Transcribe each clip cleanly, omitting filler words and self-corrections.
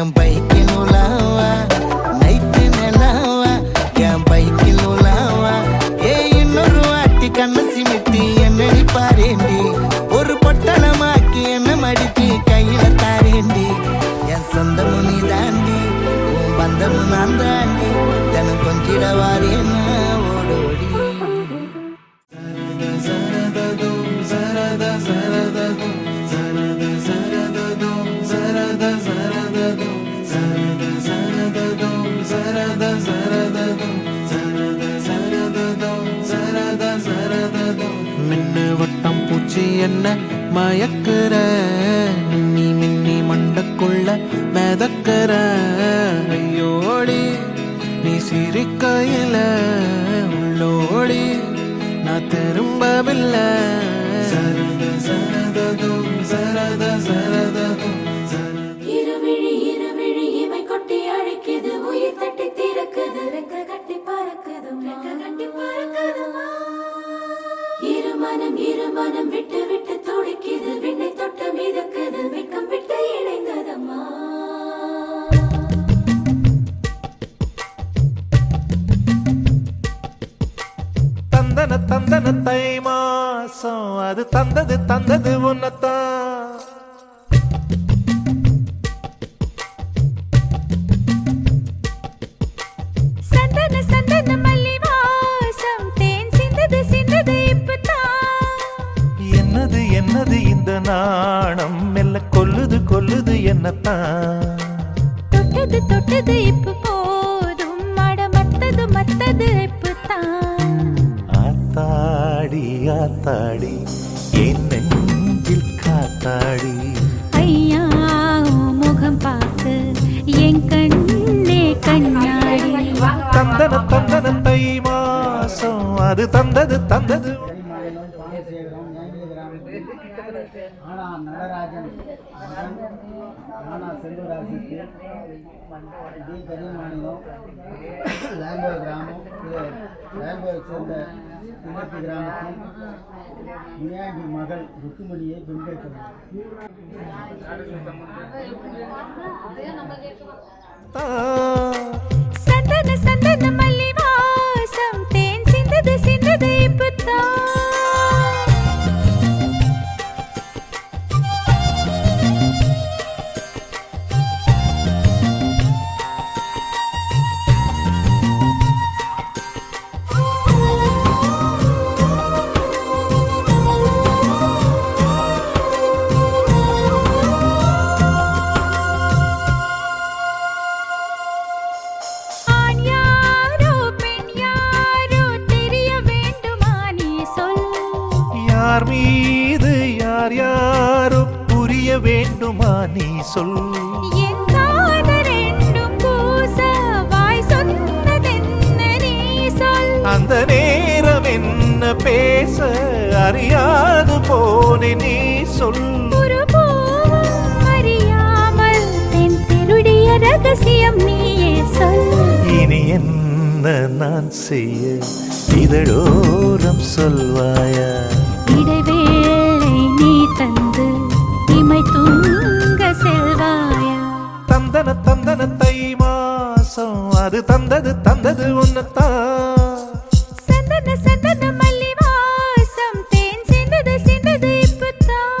என் பைக்கில் உலாவா நைட்டு நிலாவா என் பைக்கில் உலாவா இன்னொரு வாட்டி கண்ணு சிமிட்டி என்ன பாரேண்டி ஒரு பொட்டலமாக்கி என்ன மடிச்சு கையில தாரேண்டி என் சொந்தமு நீ தாண்டி உன் பந்தமு நான் தாண்டி தன கொஞ்சிட வாரேன்னா ஓடோடி மின்னு வட்டம் பூச்சி என்ன மயக்குற மின்னி மின்னி மண்டக்குள்ள மேதக்குற ஐயோடி நீ சிரிக்கையில உள்ளோடி நான் திரும்பவில்லை சரத சரததும் சரத சரததும் இருவிழி இமை கொட்டி அழைக்குது உயிர் தட்டி திறக்குது ரெக்க கட்டி பறக்குதுமா இருமனம் விட்டு விட்டு துடிக்குது விண்ணை தொட்டு மிதக்குது வெக்கம் விட்டு இணைந்ததம்மா தந்தன தந்தன தை மாசம் அது தந்தது உன்னத்தான் சந்தன சந்தன மல்லி வாசம் தேன் சிந்தது என்னது என்னது இந்த நாணம் மெல்ல கொல்லுது என்னத்தான் தொட்டது இப்ப போதும் மட மத்தது இப்பதான் ஆத்தாடி ஆத்தாடி என் நெஞ்சில் காத்தாடி ஐயா முகம் பார்த்து என் கண்ணே கண்ணாடி தந்தன தை மாசம் அது தந்தது நடராஜன் செல்வராஜுக்கு டி கனிமானியம் வேங்கோய் கிராமம் வேங்கோயை சேர்ந்த இலக்கு கிராமத்தில் முனியாண்டி மகள் ருக்குமணியை பெண்கேட்கிறார் சந்தன மல்லி வாசம் தேன் சிந்தது இப்பதான் யார் மீது யார் யாரோ புரிய வேண்டுமா நீ சொல் அந்த நேரம் என்ன பேச அறியாது போனே நீ சொல் அறியாமல் தென் திருடிய ரகசியம் நீயே சொல் இனி என்ன நான் செய்ய இதழோரம் சொல்வாயா இடைவேளை நீ தந்து இமை தூங்க செல்வாயா தந்தன தை மாசம் அது தந்தது உன்னத்தான் சந்தன மல்லி வாசம் தேன் சிந்தது இப்பதான்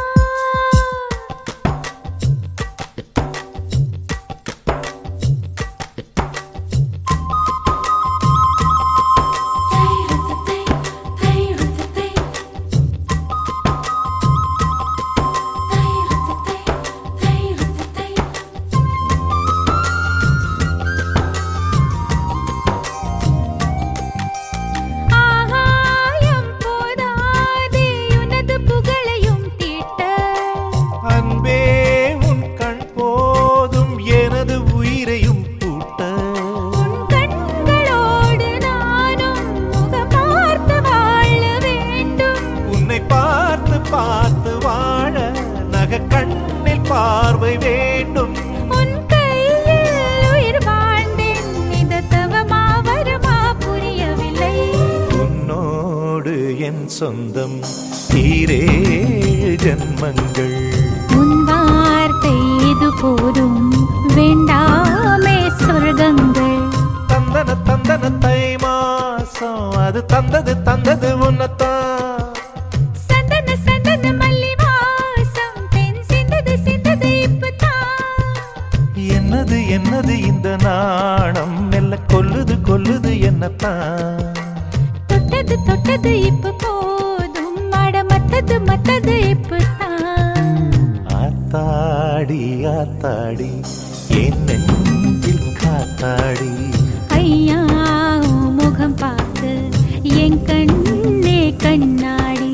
பார்த்து வாழ நக கண்ணில் பார்வை வேண்டும் உன் கையில் உயிர் வாழ்ந்தேன் இந்த தவமா வருமா புரியவில்லை உன்னோடு என் சொந்தம் ஈரே ஜன்மங்கள் உன் வார்த்தை இது போதும் வேண்டாம் தந்தது தந்தது உன்னத்தான். சந்தன சந்தன மல்லி வாசம் தென் சிந்தது சிந்தது இப்பதான். என்னது என்னது இந்த நாணம் மெல்ல கொல்லுது கொல்லுது என்னத்தான். தொட்டது தொட்டது இப்ப போதும் அட மத்தது மத்தது இப்பதான். ஆத்தாடி ஆத்தாடி என் நெஞ்சில் காத்தாடி. ஐயா உன் முகம் பார்த்து என் கண்ணே கண்ணாடி.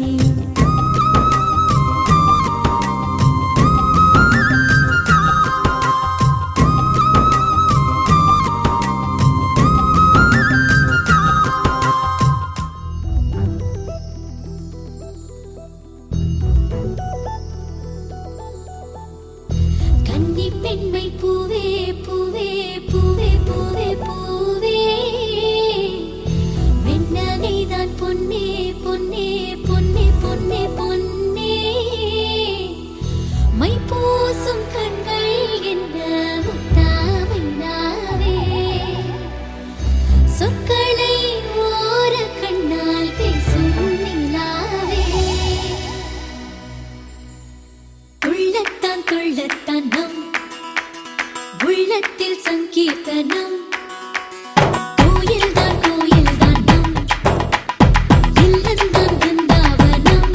கன்னி பெண்மை பூவே பூவே பூவே பூவே பூவே வெண்ணகைதான் பொன்னே பொன்னே பொன்னே பொன்னே பொன்னே மை பூசும் கண்கள் என்ன முத்தாமைனாவே சொற்களை ஓர கண்ணால் பேசும் நிலாவே. துள்ளத்தான் துள்ளத்தான் நம் உள்ளத்தில் சங்கீர்த்தனம். கோயில்தான் கோயில்தான் நம் இல்லந்தான் பிருந்தாவனம்.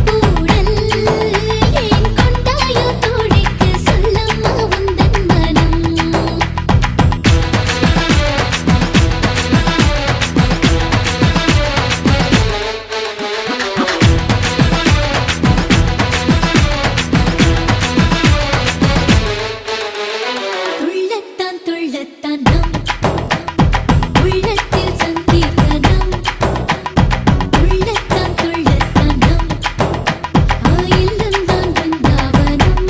கூடல் ஏன் கொண்டாயோ தோழிக்கு சொல்லம்மா உந்தன் மனம். துள்ளத்தான் துள்ளத்தான் நம் உள்ளத்தில் சங்கீர்த்தனம். துள்ளத்தான் துள்ளத்தான் நம் இல்லந்தான் பிருந்தாவனம்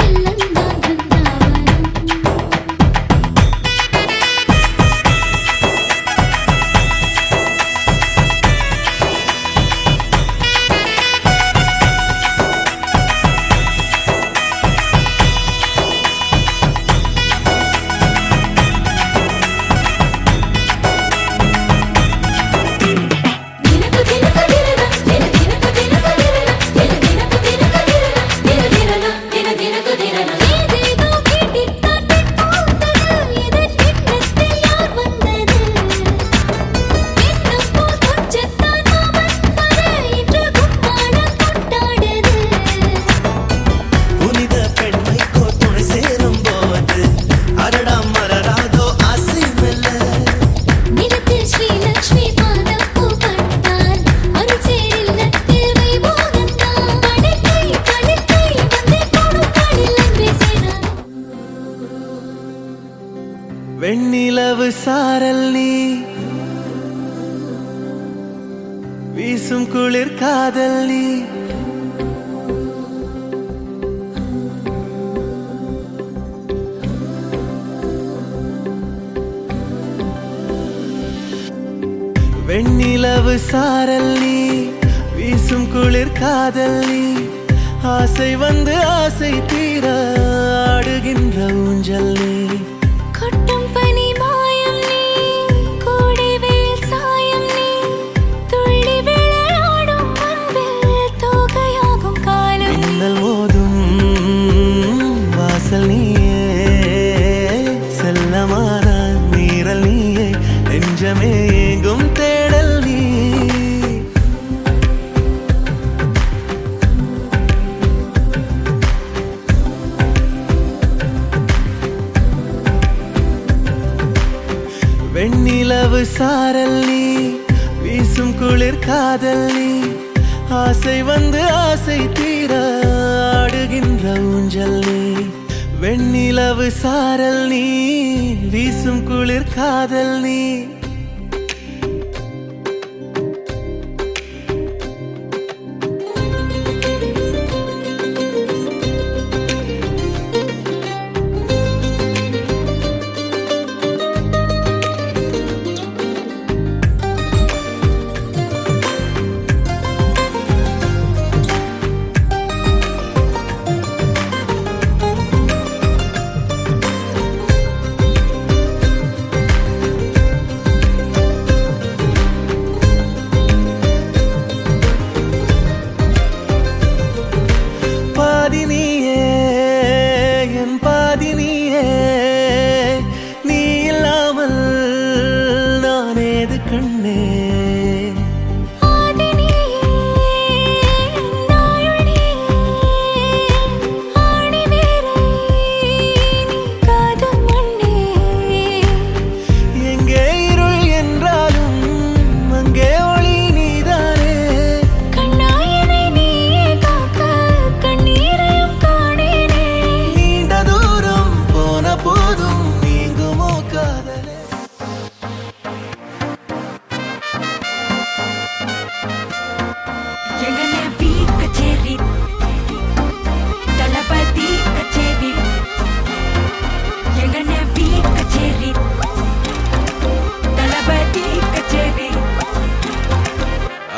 இல்லந்தான் பிருந்தாவனம். தினக்கு தினக்கு தினனா தினக்கு தினக்கு தினனா தின தினக்கு தினனா ஏதேதோ கேட்டித்தான் பூத்தது இதழ் கிண்ணத்தில் யார் வந்தது. எண்ணம் போல் கொஞ்சத்தான் மாமன் வர இன்று கும்மாளம் கொண்டாடுது. புனித பெண்மைக்கோ துணை சேரும் போது அடடா மலராதோ ஆசை மெல்ல. நிலத்தில் ஸ்ரீலக்ஷ்மி பாதம் பூப்பட்டால் அருச்சேரில்லத்தில் வைபோகந்தான். படைக்கை படைக்கை வந்தே போடும் காலில் அன்பே சேனான். வெண்ணிலவு சாரல் நீ வீசும் குளிர் காதல் நீ. வெண்ணிலவு சாரல் நீ வீசும் குளிர் காதல் நீ. ஆசை வந்து ஆசை தீர ஆடுகின்ற ஊஞ்சல் நீ. கொட்டும் பனி மாயம் நீ கோடை வெயில் சாயம் நீ துள்ளி விளையாடும் அன்பில் தோகையாகும் காலம் நீ. மின்னல் மோதும் வாசல் நீயே செல்லமான நீரல் நீயே நெஞ்சமே எங்கும் தேடல் நீ. வெண்ணிலவு சாரல் நீ வீசும் குளிர் காதல் நீ. ஆசை வந்து ஆசை தீர ஆடுகின்ற ஊஞ்சல் நீ. வெண்ணிலவு சாரல் நீ வீசும் குளிர் காதல் நீ.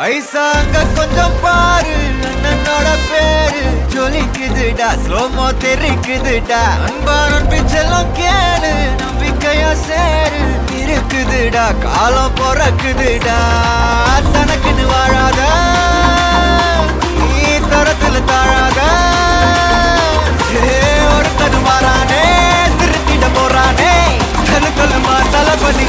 ஐசாங்க கொஞ்சம் பாரு அண்ணனோட பேரு ஜொலிக்குதுடா ஸ்லோமோ தெரிக்குதுடா அன்பாரன் பிச்செல்லாம் கேளு நம்பிக்கையா சேரு இருக்குதுடா காலம் பிறக்குதுடா தனக்குன்னு வாழாத நீ தரத்துல தாழாத ஒருத்தனு மாறானே திருத்திட போறானே கல்லுமா தளபதி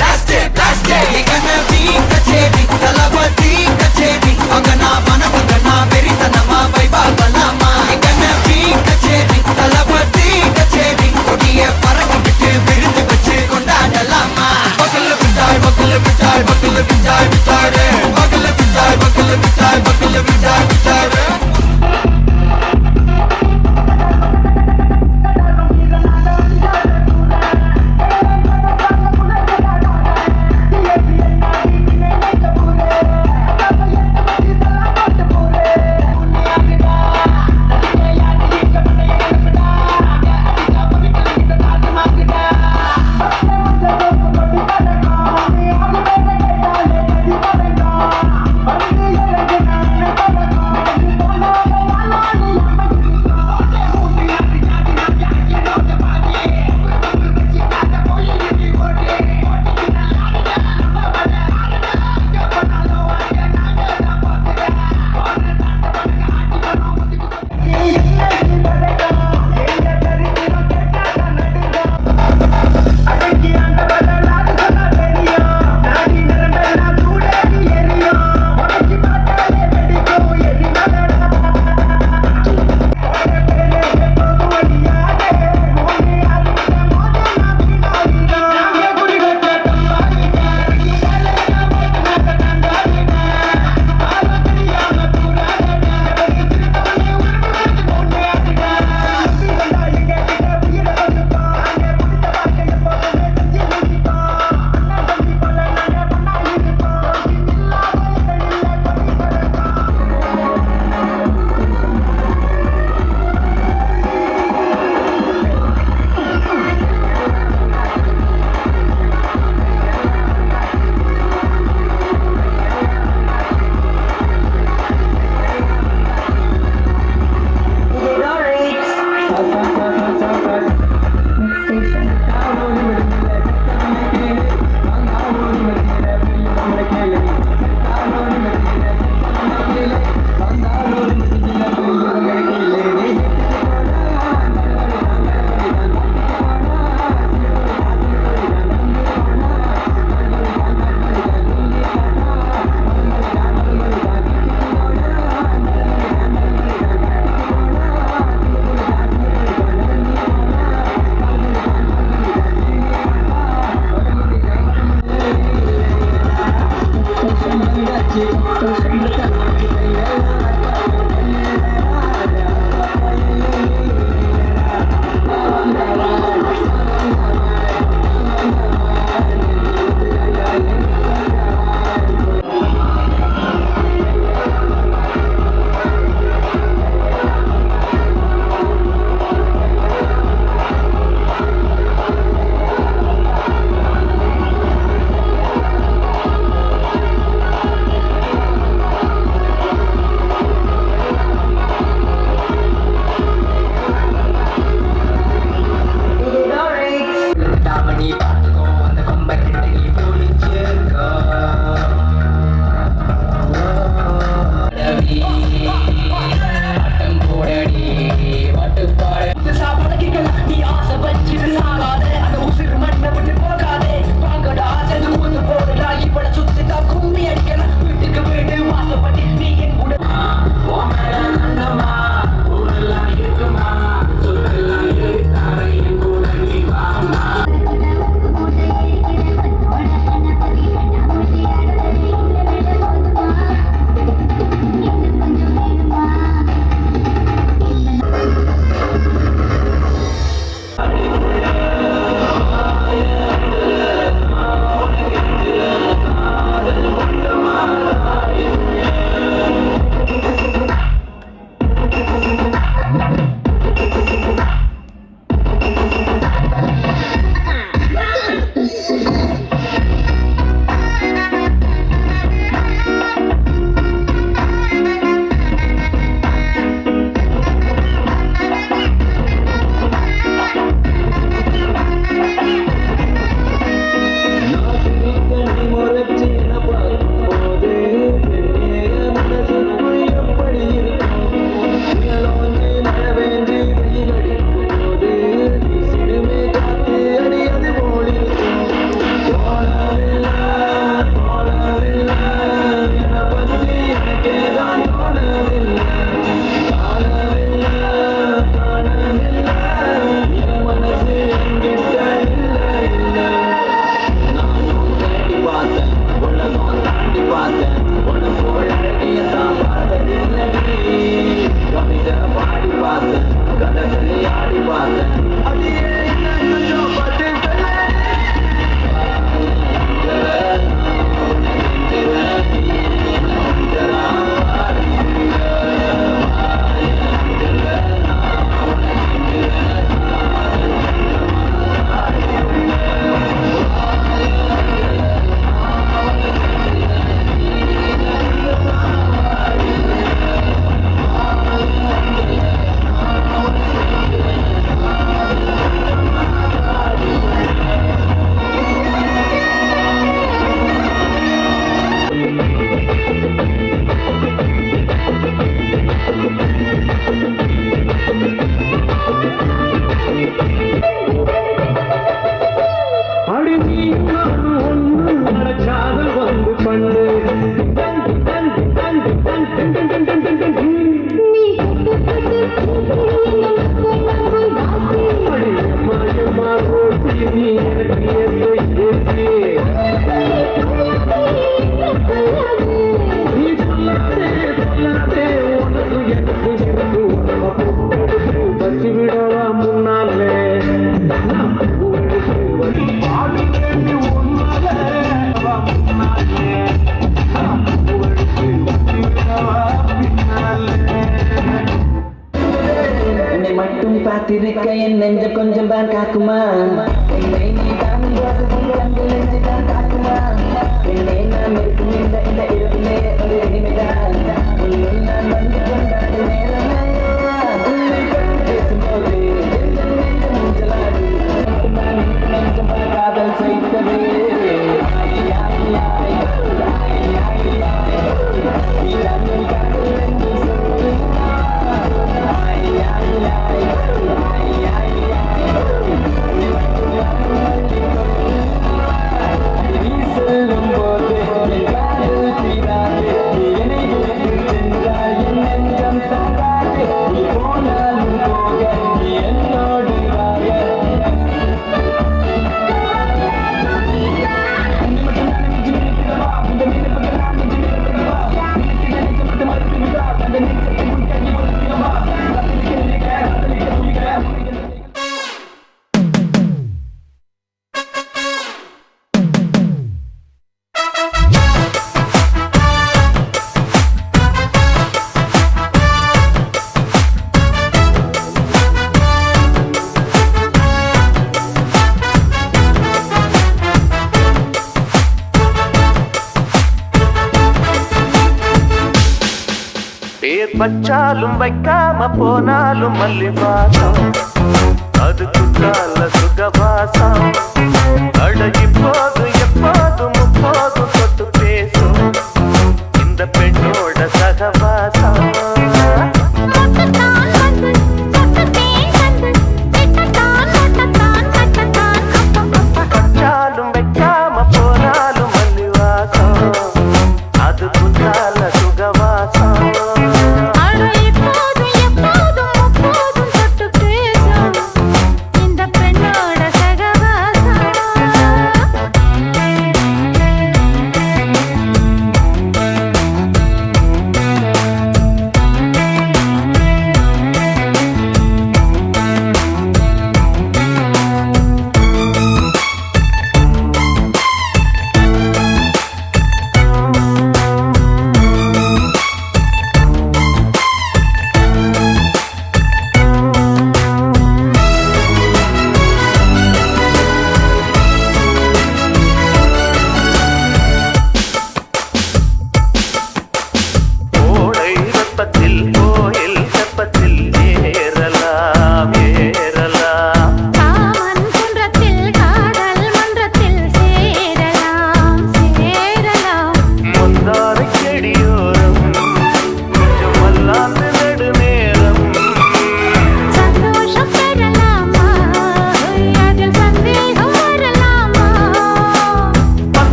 கச்சேரி தளபதி கச்சேரி அங்கனா மனமங்கனா வெறித்தனமா வைபா பலாமா கச்சேரி தளபதி கச்சேரி கொடிய பறக்க விட்டு விருந்து வச்சு கொண்டாடலாமா பக்கல்ல விட்டாய் பக்கல்ல விட்டாய் பக்கல்ல விட்டாய் விட்டாரே பக்கல்ல விட்டாய் பக்கல்ல விட்டாய் பக்கல்ல விட்டாய் காத்திருக்க என் நெஞ்ச கொஞ்சம் தான் காக்குமா என்னை நீ காணும் போது கண்டு நெஞ்சு தான் காக்குமா என்னை நான் இருக்கும் இந்த இரவிலே ஒரு இனிமைதான் உன்னுள் நான் வந்து கொண்டாடு நேரம் உன்னை பற்றி பேசும்போது எந்த நெஞ்சம் ஊஞ்சலாடு நான் நெஞ்சம் காதல் செய்தது பேர் பச்சாலும் வைக்காம போனாலும் மல்லி வாசம் அது குற்றால சுகவாசம் அழகி போது எப்போதும் முப்போதும் தொட்டு பேசும் இந்த பெண்ணோட சகவாசம் பச்சாலும் வைக்காம போனாலும் மல்லி வாசம் அது குற்றால சுகவாசம்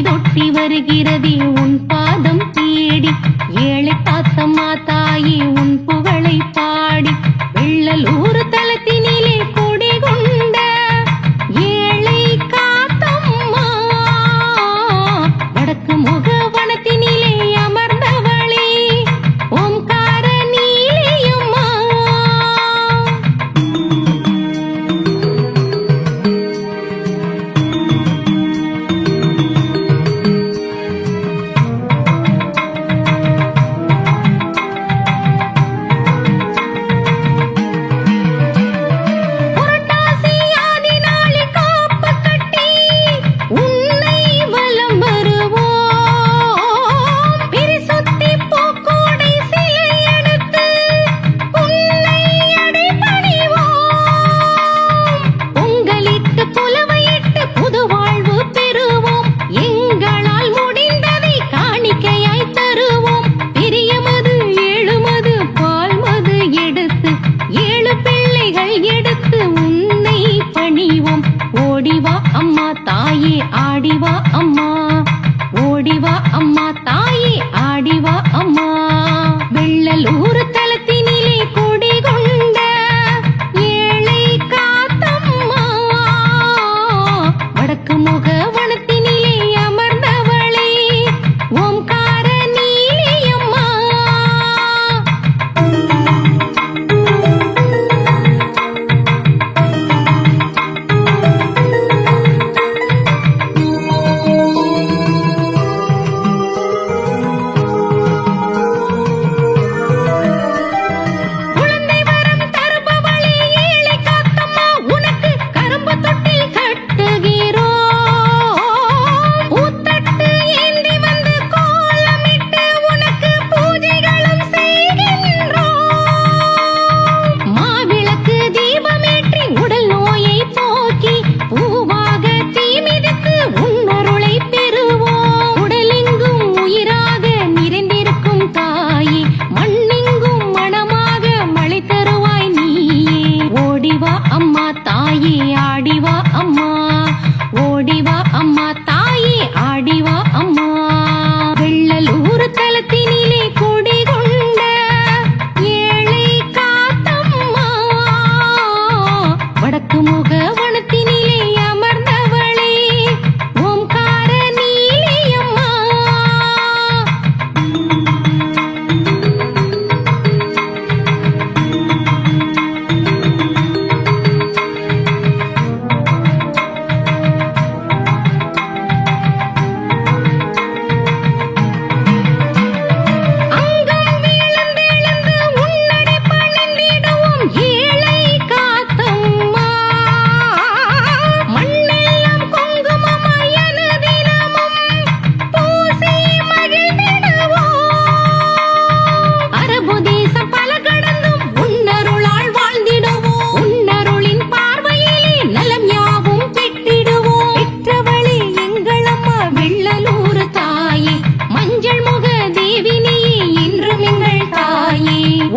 தொட்டி வருகிறதே உன் பாதம் தேடி ஏழை காத்தம்மா தாயே உன் புகழை பாடி வெள்ளலூர் தலத்தினிலே கொடி கொண்ட ஏழை காத்தம்மா வடக்கு முகவனத்தினிலே அமர்ந்தவளே ஓம்கார நீலியம்மா ஓடிவா அம்மா தாயே ஆடிவா அம்மா ஓடிவா அம்மா தாயே ஆடிவா அம்மா வெள்ளலூர் தலத்தினிலே கொடி கொண்ட ஏழை காத்தம்மா வடக்கு முகவனத்தினிலே அமர்ந்தவளே ஓம்கார நீலியம்மா அம்மா தாயே ஆடிவா அம்மா ஓடிவா அம்மா தாயே ஆடிவா அம்மா வெள்ளலூர் தலத்தினிலே கொடி கொண்ட ஏழை காத்தம்மா வடக்கு முகவனத்தினிலே அமர்ந்தவளே ஓம்கார நீலியம்மா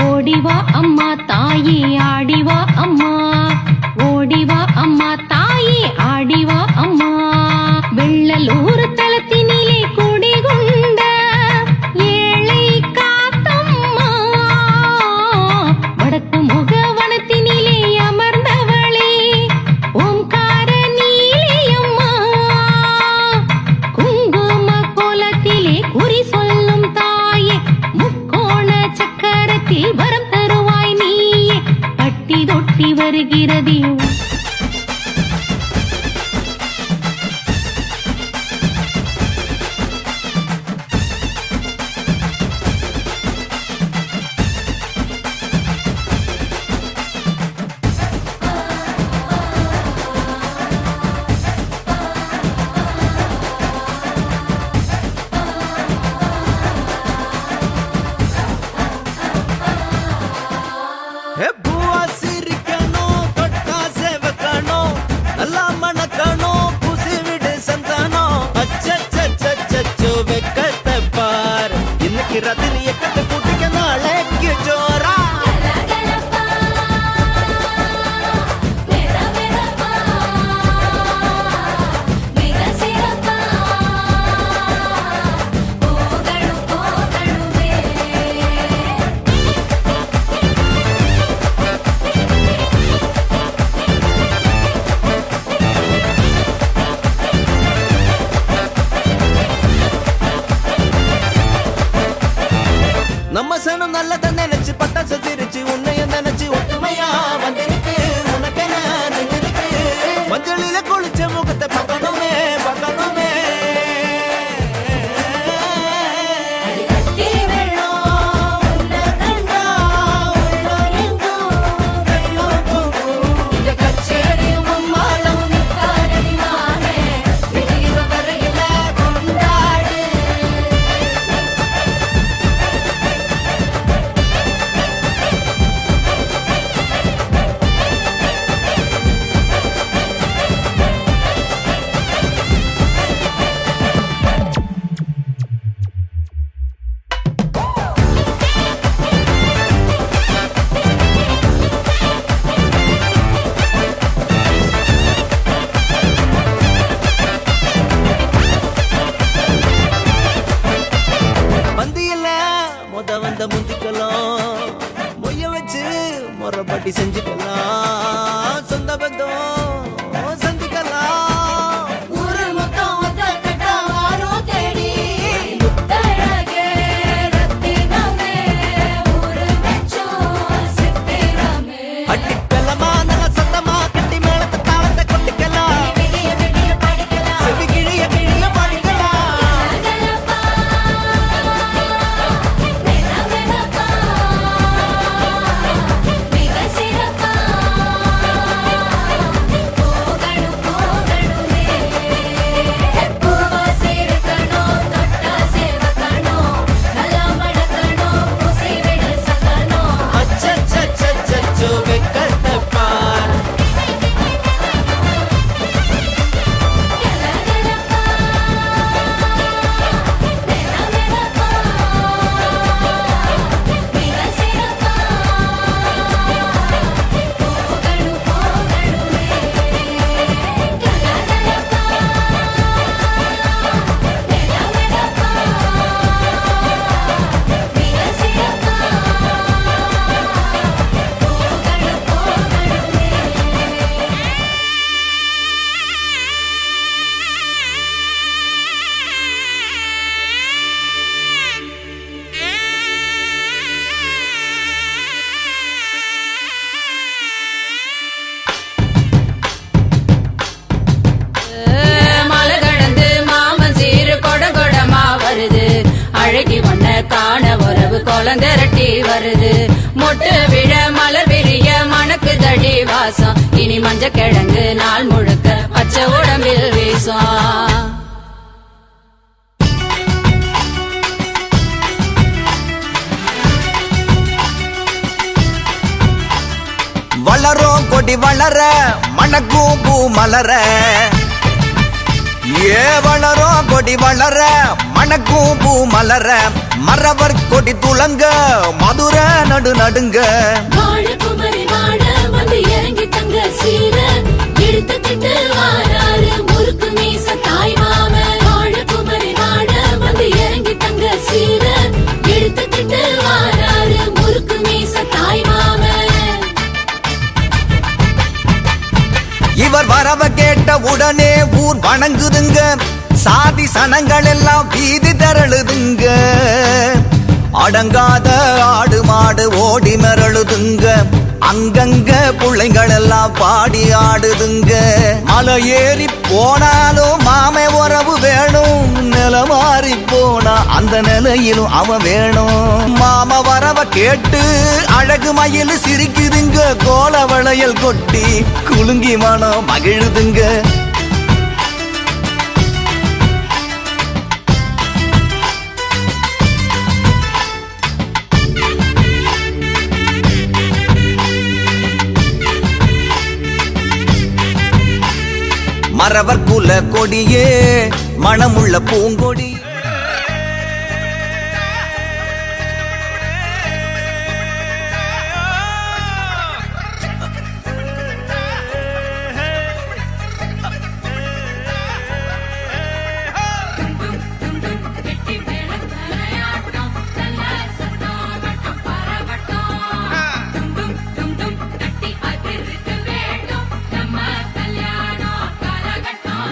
ஓடிவா அம்மா தாயே ஆடிவா அம்மா ஓடிவா அம்மா தாயே ஆடிவா அம்மா வெள்ளலூர் தலத்தினிலே கொடி கொண்ட ஏழை காத்தம்மா வடக்கு முகவனத்தினிலே அமர்ந்தவளே ஓம்கார நீலியம்மா குங்கும கோலத்திலே குறி சொல்லும் தாயே முக்கோண சக்கரத்தில் வரம் தருவாய் நீயே பட்டி தொட்டி வருகிறதே பூவா சிரிக்கணும் தொட்டா சேவக்கணும் நல்லா மணக்கணும் புசி விடு சந்தானம் அச்சோ வெக்கத்தை பார் இன்னைக்கு ரத்தினிய கட்டு கூட்டிக்க நாளைக்கு ஜோரா நல்லத நினைச்சு பட்டாசு சிரிச்சு உன்னைய நினைச்சு ஒத்துமையா வந்திருக்கு உனக்கென இருக்கு மஞ்சளில குளிச்ச முகத்தை பார்க்கணுமே பார்க்கணுமே வந்த முந்திக்கலாம் மொய்ய வச்சு முறைப்பட்டி செஞ்சுக்கலாம் சொந்த பந்தம் சந்திக்கலாம் ஊரு மொத்தம் ஒத்த கட்டா வாரம் தேடி முத்தழகே ரத்தினமே ஊரு மெச்சம் சித்திரமே அட்டிக்கலமா நல்ல சத்தமா கட்டி மேளத்தை தாளத்தை கொட்டிக்கலாம் விடிய விடிய படிக்கலாம் செவி கிழிய கிழிய படிக்கலாம் அச்சச்சச்சச்சோ வெக்கத்தை பார் மலை கடந்து மாமன் சீரு கொடமா வருது அழகி வண்ண காண உறவு கொலந்திரட்டி வருது மொட்டு விழ மலர் விரிய மணக்கு தடி வாசம் இனி மஞ்ச கிழங்கு நாள் முழுக்க பச்சை உடம்பில் வீசும் வளரும் கொடி வளர மணக்கும் பூ மலர ஏ வளரும் கொடி வளர மணக்கும் பூ மலர மரவர் கொடி துலங்க மதுர நடு நடுங்க வாழ குமரி வாழ வந்து இறங்கி தங்க சீர எடுத்துக்கிட்டு வாராரு முறுக்கு மீச தாய் மாம வாழ குமரி வாழ வந்து இறங்கி தங்க சீர எடுத்துக்கிட்டு வாராரு முறுக்கு மீச தாய் மாம இவர் வரவ கேட்ட உடனே ஊர் வணங்குதுங்க சாதி சனங்கள் எல்லாம் வீதி திரளுதுங்க அடங்காத ஆடு மாடு ஓடி மிரளுதுங்க அங்கங்க பிள்ளைங்கள் எல்லாம் பாடி ஆடுதுங்க மலை ஏறி போனாலும் மாமை உறவு வேணும் நில மாறி போனா அந்த நிலையிலும் அவன் வேணும் மாம வரவ கேட்டு அழகு மயில் சிரிக்குதுங்க கோல வளையல் கொட்டி குலுங்கி மனம் மகிழுதுங்க மரவர் குல கொடியே மணமுள்ள பூங்கொடி கல்யாணம் கலகட்டம்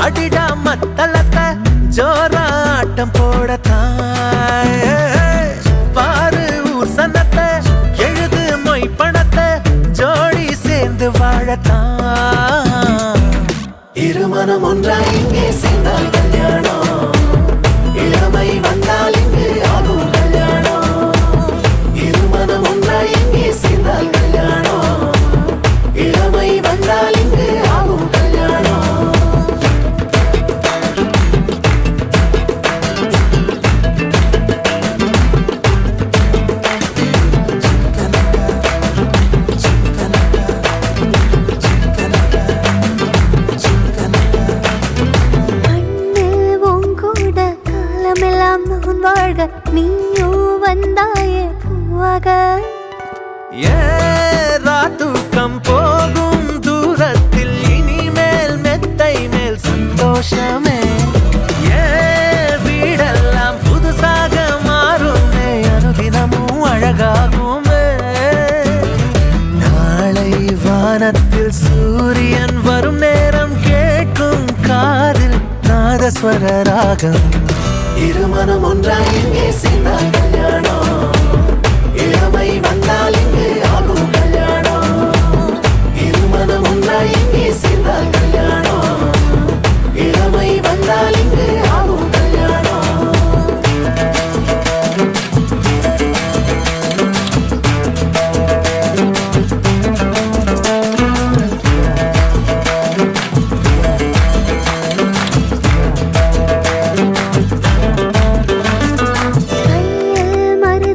அடிடா மத்தளத்தை ஜோராட்டம் போடத்தான் பாரு ஊர் சனத்தை எழுது மொய் பணத்தை ஜோடி சேர்ந்து வாழத்தான் இருமனம் ஒன்றாய் இங்கே சேர்ந்தால் கல்யாணம் இளமை வந்தால் இங்கு ஆகும் கல்யாணம் இருமனம் ஒன்றாய் இங்கே சேர்ந்தால் கல்யாணம் இளமை வந்தால் இங்கு ஆகும் கல்யாணம் அண்ணு உங்கூட காலமெல்லாம் நான் வாழ்க நீயும் வந்தாயே பூவாக தூக்கம் போகும் தூரத்தில் இனிமேல் மெத்தை மேல் சந்தோஷமே வீடெல்லாம் புதுசாக மாறுமே அனுதினமும் அழகாகுமே நாளை வானத்தில் சூரியன் வரும் நேரம் கேட்கும் காதில் நாதஸ்வர ராகம் இருமனம் ஒன்றாய் இங்கே சேர்ந்தால் கல்யாணம் இளமை வந்தால் இங்கு ஆகும் கல்யாணம் இருமனம் ஒன்றாய் இங்கே சேர்ந்தால் கல்யாணம் இளமை வந்தால் இங்கு ஆகும் கல்யாணம் கையில் மறு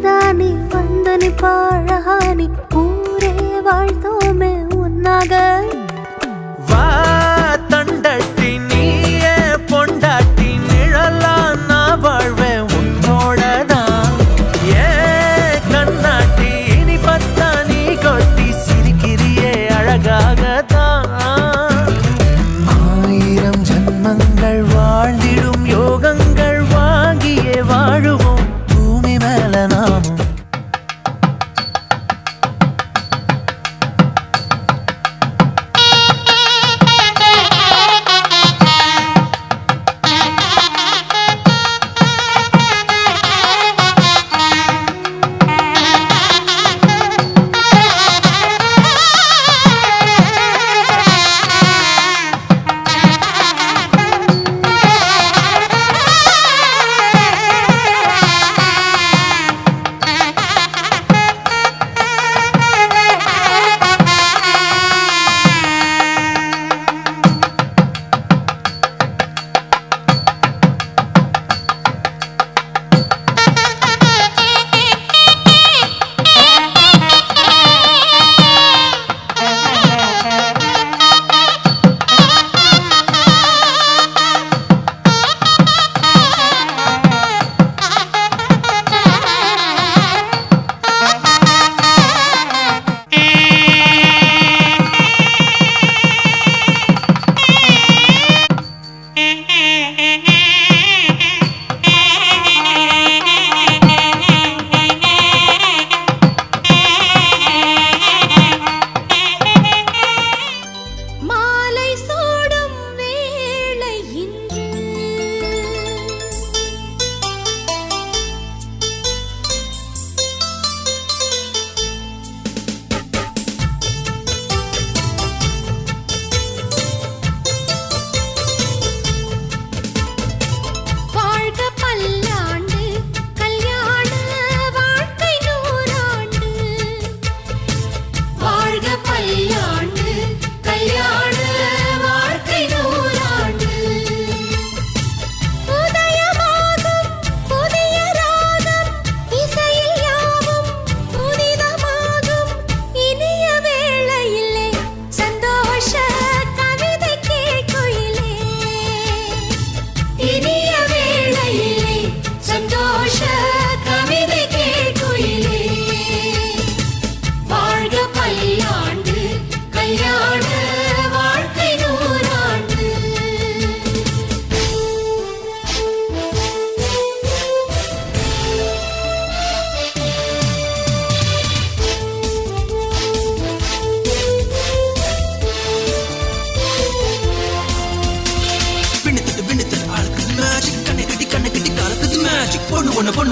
பொண்ணு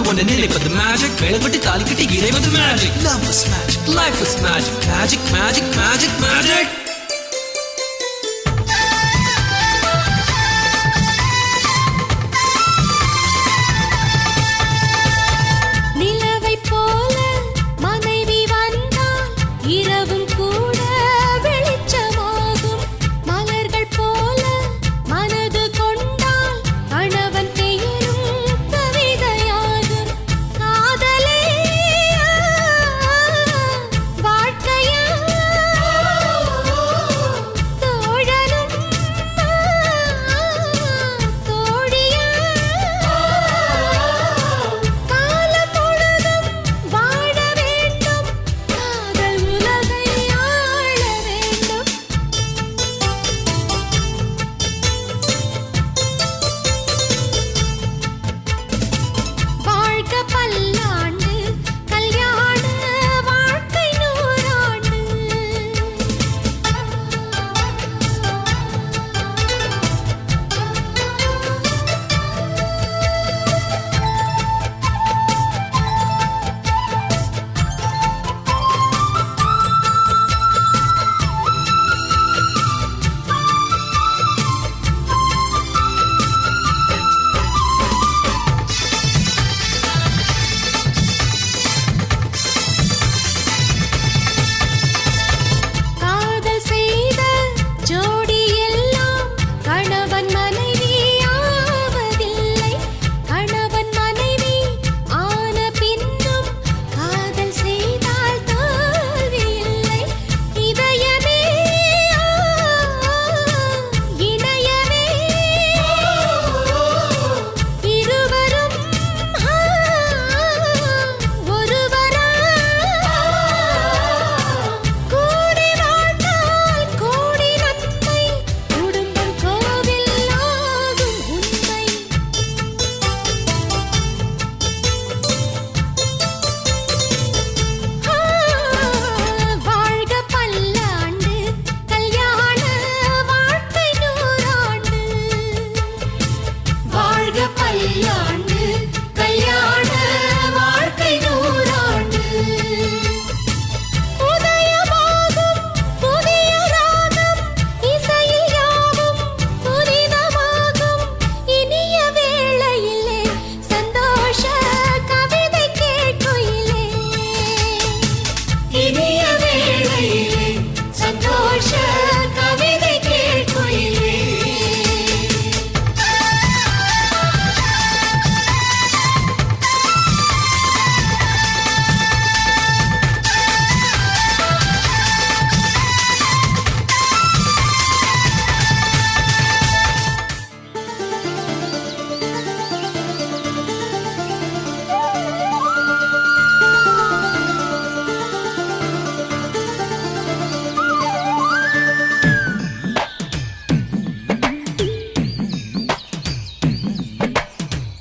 ஒண்ணு நினைப்பது மேஜிக் வேலைப்பட்டு தாலி கட்டி இறைவது magic love is magic life is magic magic magic magic magic நிலவை போல மனைவி வந்தால் இரவும் கூட வெளிச்சமாகும் மலர்கள் போல மனது கொண்டால் கணவன் பெயரும் கவிதையாகும் காதலே வாழ்க்கையா தோழனும் தோழியா காலம் முழுதும் வாழ வேண்டும் காதல் உலகை ஆள வேண்டும் வாழ்க பல்லாண்டு கல்யாண வாழ்க்கை நூறாண்டு காதல் செய்த ஜோடி எல்லாம் கணவன் மனைவி ஆவதில்லை கணவன் மனைவி ஆன பின்னும் காதல் செய்தால் தோல்வி இல்லை இதயமே இணையவே இருவரும் ஒருவரா கூடி வாழ்ந்தால் கோடி நன்மை குடும்பம் கோவில் ஆகும் உண்மை வாழ்க பல்லாண்டு கல்யாண வாழ்க்கை நூறாண்டு வாழ்க பல்லாண்டு கல்யாண வாழ்க்கை நூறாண்டு உதயமாகும் புதிய ராகம் இசையில் யாவும் புனிதமாகும் இனிய வேளையிலே சந்தோஷ கவிதை கேட்குயிலே இனிய வேளையிலே சந்தோஷ கவிதை கேட்குயிலே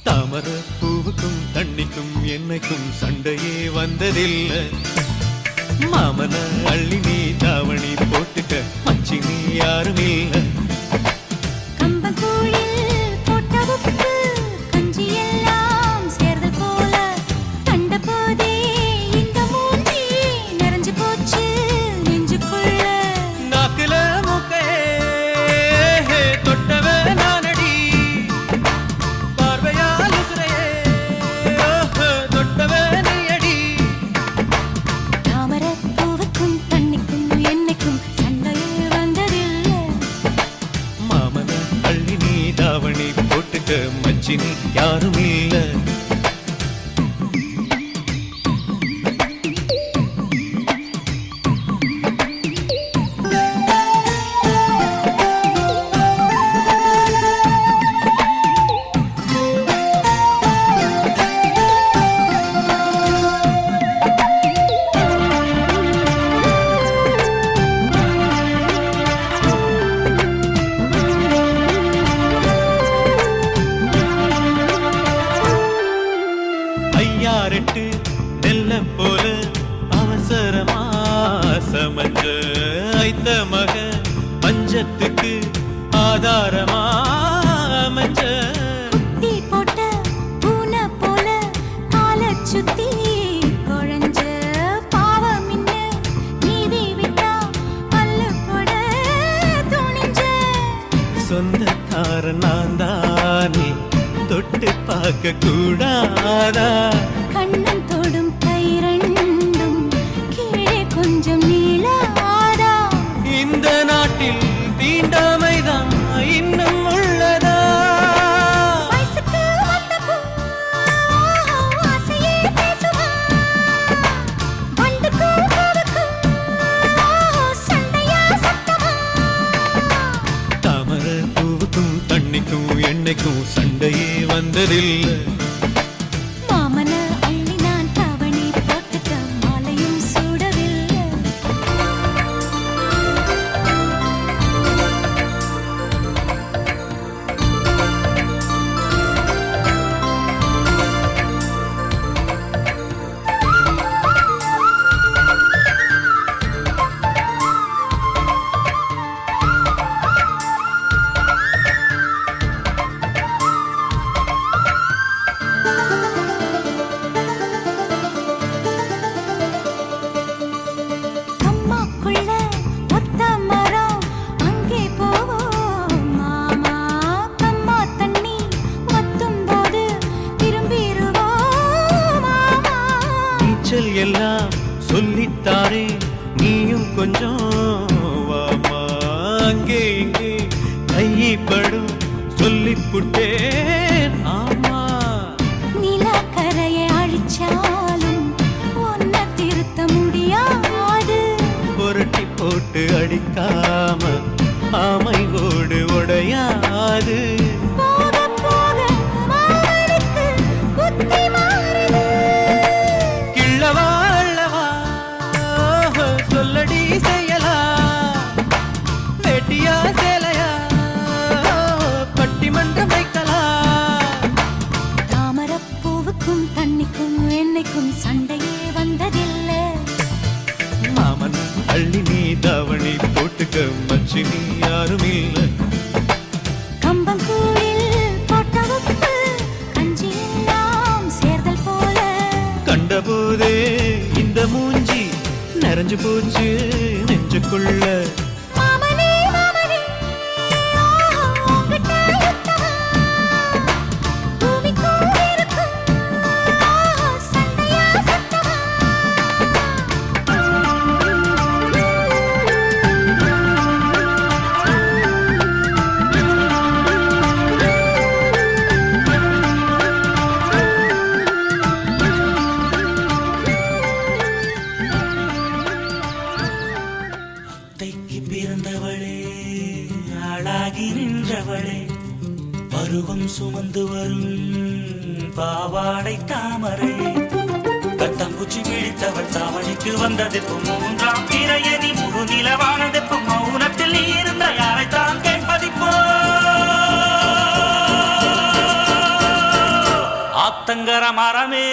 தாமர பூவுக்கும் தண்ணிக்கும் என்னைக்கும் சண்டையே வந்ததில்லை மாமன அள்ளி நீ தாவணி போட்டுக்க மச்சி நீ யாரும் இல்லை கம்பங்கூழில் போட்ட உப்பு கஞ்சி எல்லாம் சேர்ந்தது போல கண்ட போதே இந்த மூஞ்சி நிறைஞ்சு போச்சு நெஞ்சுக்குள்ள நாக்குல மூக்கே தொட்டவ நானடி பார்வையால் உசுரையே தொட்டவ நீயடி தாமர பூவுக்கும் தண்ணிக்கும் என்னைக்கும் சண்டையே வந்ததில்லை மாமன அள்ளி நீ தாவணி போட்டுக்க மச்சி நீ யாரும் இல்லை நான் தானே தொட்டு பார்க்க கூடாதா கண்ணன் தொடும் கை ரெண்டும் கீழே கொஞ்சம் நீளாதா இந்த நாட்டில் தீண்டாமைதான் இன்னும் உள்ளதா வயசுக்கு வந்த பூ ஆசையே பேசுவா வண்டுக்கும் பூவுக்கும் சண்டையா சத்தமா தாமரை பூவுக்கும் தண்ணிக்கும் எண்ணெய்க்கும் சண்டையே வந்ததில்லை மாமன அள்ளி நான் தவணை போட்டுட்ட மாலையும் சூடவில்லை அம்மாக்குள்ள ஒத்த மரம் அங்கே போவோம் மாமா கம்மா தண்ணி வத்தும் போது திரும்பிடுவோம் மாமா நீச்சல் எல்லாம் சொல்லித்தாரே நீயும் கொஞ்சம் வாமா அங்கே இங்கே கைப்படும் சொல்லிப்புட்டேன் ஆமா நிலக்கரையை அழிச்சாலும் ஒன்ன திருத்த முடியாது புரட்டி போட்டு அடிக்காம ஆமை ஓடு உடையாது போக போக மாமனுக்கு புத்தி மாறுது கிள்ளவா அள்ளவா சொல்லடி செய்யலா வேட்டியா சேலையா பட்டிமன்றம் வைக்கலாம் தாமரப்பூவுக்கும் தண்ணிக்கும் எண்ணெய்க்கும் சண்டையே வந்ததில்லை மாமன் அள்ளி நீ தாவணி போட்டுக்க மச்சி நீ யாரும் இல்லை கம்பங்கூழில் போட்ட உப்பு கஞ்சி எல்லாம் சேர்தல் போல கண்டபோதே இந்த மூஞ்சி நிறைஞ்சு போச்சு நெஞ்சுக்குள்ள மாமனே மாமனே உங்கிட்ட யுத்தமா பூமிக்கும் இருக்கும் சண்டையா சத்தமா அத்தைக்கு பிறந்தவளே ஆளாகி நின்றவளே பருவம் சுமந்து வரும் பாவாடை தாமரை கட்டம்பூச்சி பிடித்தவள் தாவணிக்கு வந்ததெப்பு மூன்றாம் பிறையணி முழு நிலவானதெப்பு மௌனத்தில் நீ இருந்த யாரைத்தான் கேட்பதிப்போ ஆத்தங்கர மரமே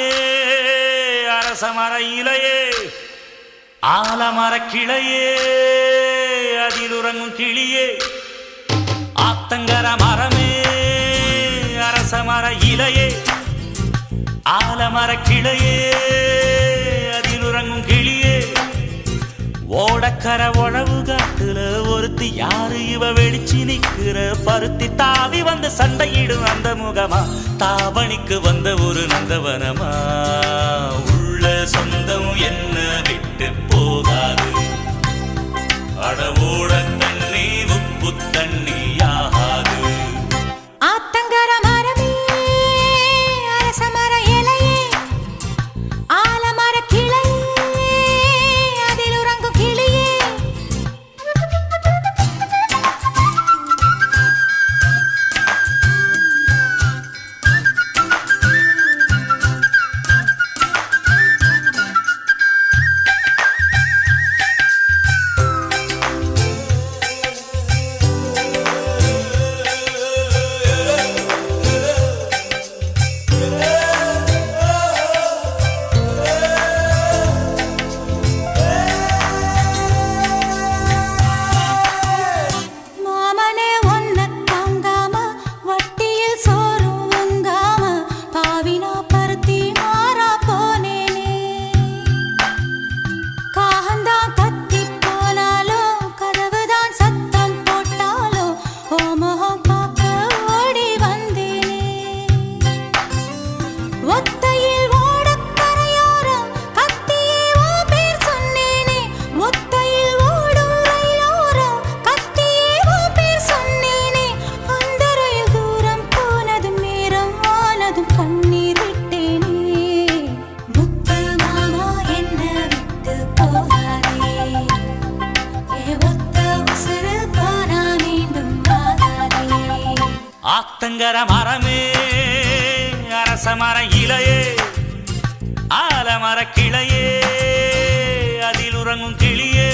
அரச மர இலையே ஆலமர கிளையே அதில் உறங்கும் கிளியே ஆத்தங்கர மரமே அரச மர இலையே ஆலமர கிளையே அதில் உறங்கும் கிளியே ஓடக்கர உழவு காட்டுல ஒருத்தி யாரு இவ வெளிச்சு நிக்கிற பருத்தி தாவி வந்து சண்டையிடும் அந்த முகமா தாவணிக்கு வந்த ஒரு நந்தவனமா உள்ள சொந்தம் என்ன விட்டு போகாது அடவோட தண்ணி உப்பு தண்ணி ஆகாது ஆத்தங்கர மரமே அரச மர இலையே ஆலமர கிளையே அதில் உறங்கும் கிளியே ஆத்தங்கர மரமே அரச மர இலையே ஆலமர கிளையே அதில் உறங்கும் கிளியே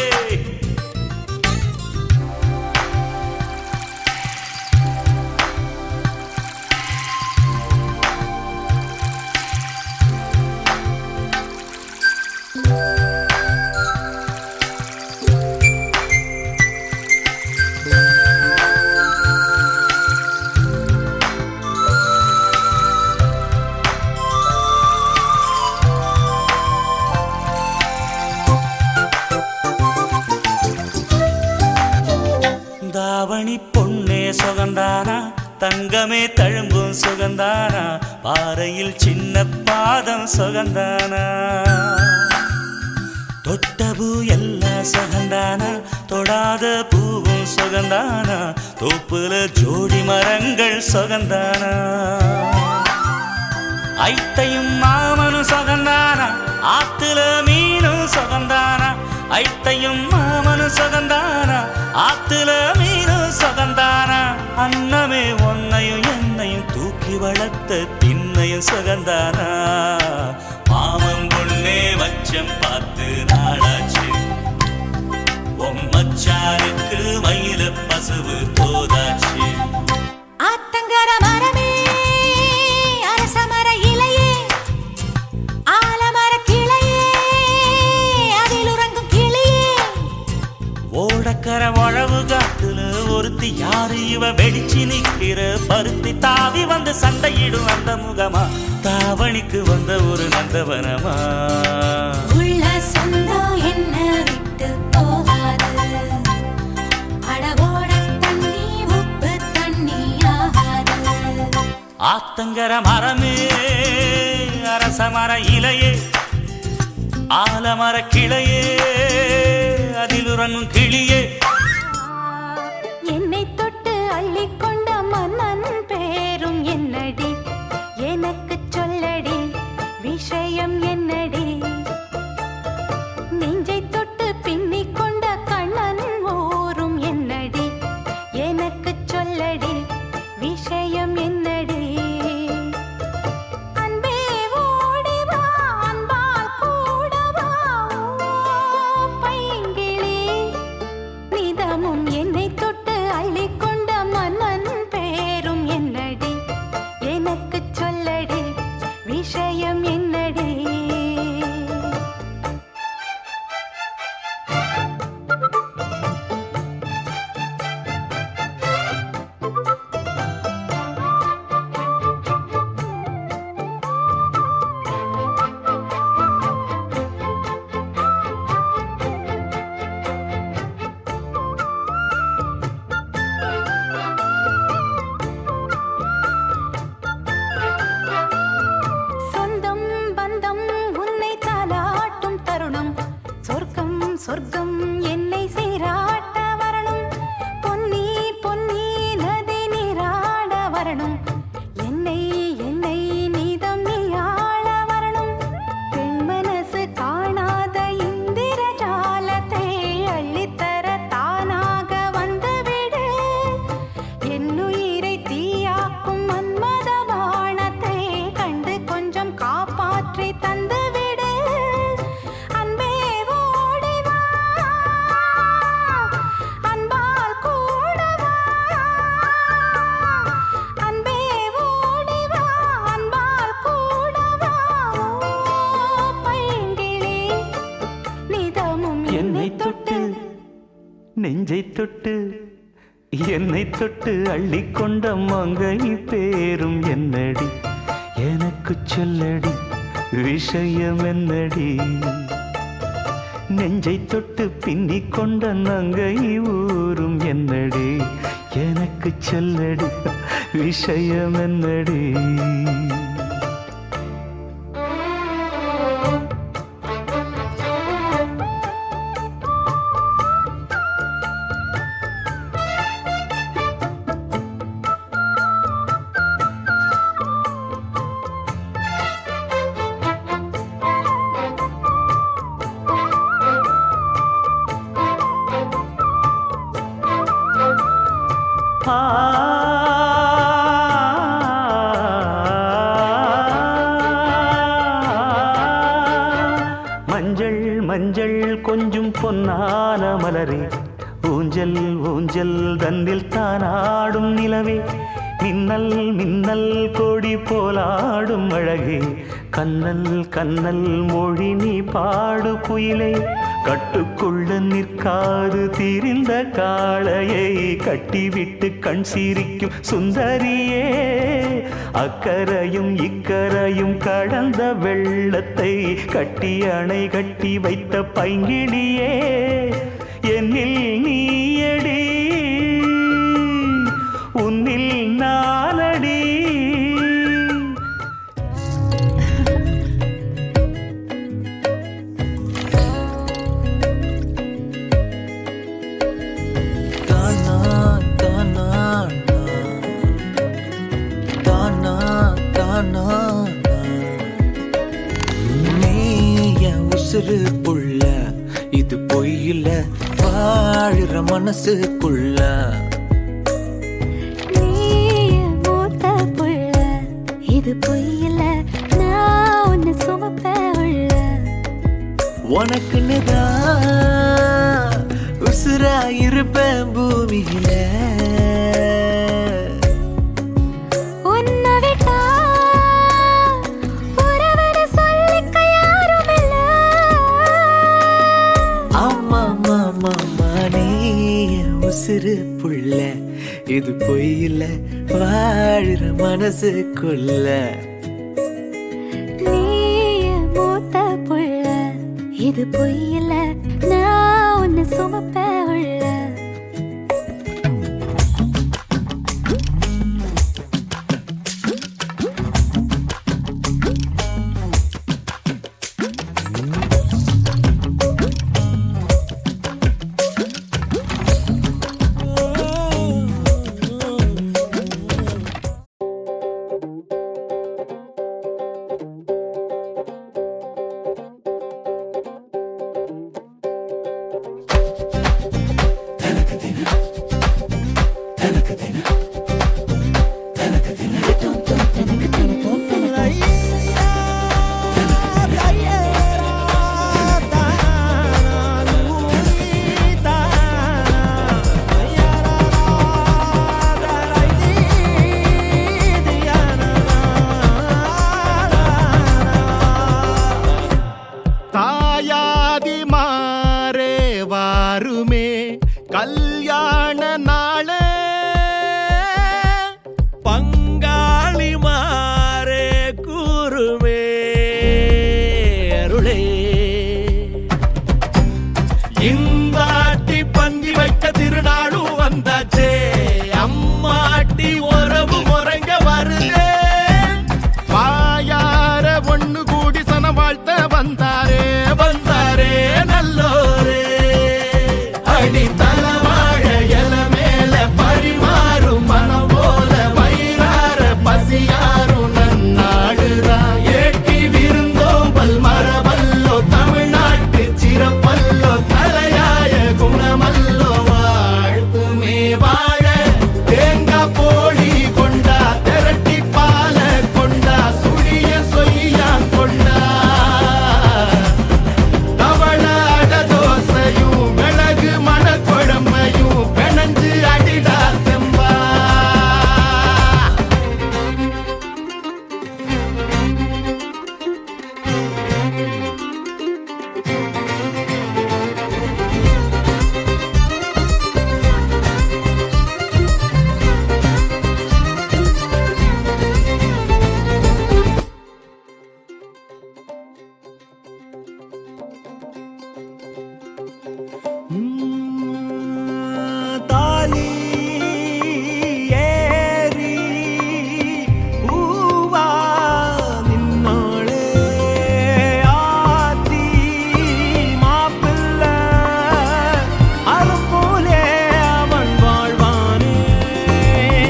தாவணி பொன்னே சுகந்தானா தங்கமே தழும்பும் சுகந்தானா பாறையில் சின்ன பாதம் சுகந்தானா தொட்ட பூ எல்லாம் சுகந்தானா தொடாத பூவும் சுகந்தானா தோப்புல ஜோடி மரங்கள் சுகந்தானா ஐத்தையும் மாமனும் சுகந்தானா ஆத்துல மீனும் சுகந்தானா ஐத்தையும் மாமனும் சுகந்தானா ஆத்துல மீனும் சுகந்தானா அன்னமே ஒன்னையும் என்னையும் தூக்கி வளர்த்த திண்ணையும் சுகந்தானா மாமன் பொண்ணே வச்சம் பார்த்து நாளாச்சு மச்சானுக்கு மயில பசுவு போதாச்சு ஆத்தங்கர மரமே அரச மர இலையே ஆலமர கிளையே அதில் உறங்கும் கிளியே ஓடக்கர உழவு காத்துல ஒருத்தி யாரு இவ வெடிச்சு நிக்கிற பருத்தி தாவி வந்து சண்டையிடும் அந்த முகமா தாவணிக்கு வந்த ஒரு நந்தவனமா உள்ள சொந்தம் என்ன விட்டு போகாது அடவோட தண்ணி உப்பு தண்ணி ஆகாது ஆத்தங்கர மரமே அரச மர இலையே ஆலமர கிளையே அதில் உறங்கும் கிளியே என்னை தொட்டு அள்ளிக்கொண்ட மன்னன் பேரும் என்னடி எனக்கு சொல்லடி விஷயம் என்னடி நெஞ்சை தொட்டு பின்னிக் கொண்ட கண்ணன் ஊரும் என்னடி எனக்கு சொல்லடி விஷயம் என்னடி அன்பே ஓடி வா அன்பால் கூட வா பைங்கிளி நிதமும் என்னை தொட்டு அள்ளிக்கொண்ட மன்னன் பேரும் என்னடி எனக்கு சொல்லடி விஷயம் என்னடி சொந்தம் பந்தம் உன்னை தாலாட்டும் தருணம் சொர்க்கம் சொர்க்கம் என்னை சீராட்ட வரணும் பொன்னி பொன்னி நதி நீராட வரணும் என்னை என்னை நீதம் நீயாள வரணும் பெண் மனசு காணாத இந்திர ஜாலத்தை அள்ளித்தர தானாக வந்துவிடு என்னுயிரை தீயாக்கும் மன்மத பாணத்தை கண்டு கொஞ்சம் காப்பாற்றி தந்துவிடு அன்பே ஓடி வா அன்பால் கூட வா அன்பே ஓடி வா அன்பால் கூட வா பைங்கிளி நிதமும் என்னை தொட்டு நெஞ்சை தொட்டு என்னை தொட்டு அள்ளிக்கொண்ட மங்கை பேரும் என்னடி எனக்கு சொல்லடி விஷயம் என்னடி நெஞ்சை தொட்டு பின்னிக் கொண்ட நங்கை ஊரும் என்னடி எனக்கு சொல்லடி விஷயம் என்னடி மஞ்சள் கொஞ்சம் பொன்னான மலரே, ஊஞ்சல் ஊஞ்சல் தன்னில் தானாடும் நிலவே, மின்னல் மின்னல் கொடி போலாடும் அழகே, கண்ணல் கண்ணல் மொழி நீ பாடு குயிலே, கட்டுக்குள்ள நிற்காது தீரிந்த காளையை கட்டிவிட்டு கண் சிரிக்கும் சுந்தரியே, அக்கரையும் இக்கரையும் கடந்த வெள்ளத்தை கட்டி அணை கட்டி வைத்த பைங்கிளியே, என்னில் நீயடி உன்னில் நானடி. உசுறு புள்ள இது பொய்யில வாழுற மனசுக்குள்ள, மூத்த புள்ள இது பொய்யில நான் உன்னை சுமப்ப உள்ள, உனக்குன்னுதான் உசுரா இருப்பேன் பூமியில, சிறு புள்ள இது பொய்யில வாழுற மனசுக்குள்ள, மூத்த புள்ள இது பொய்யில நான் உன்னை சுமப்ப உள்ள. கல்யாண நாள பங்காளி மாறே கூறுமே அருளே, இந்தாட்டி பந்தி வைக்க திருநாளும் வந்தாச்சே, அம்மாட்டி உறவு முறைங்க வருதே, வாயார ஒண்ணு கூடி சன வாழ்த்த வந்தாரே வந்தாரே நல்லோரே, அடி தலவாழ எல மேல பரிமாறும் மனம் போல வயிறார பசியாரும் நன்னாடுதா, ஏட்டி விருந்தோம்பல் மரபல்லோ தமிழ்நாட்டு சிறப்பல்லோ தலையாய குணமல்லோ, வாழ்த்துமே வாழ தேங்காய் போடி கொண்டா திரட்டி பால கொண்டா சுழிய சொய்யா கொண்டா, தவளாட தோசையும் மிளகு மணக்குழம்பையும் பிணைஞ்சு அடிடா செம்பா. தாலி ஏறி பூவா நின்னோளே ஆத்தி மாப்பிள்ள அரும்போலே அவன் வாழ்வானே,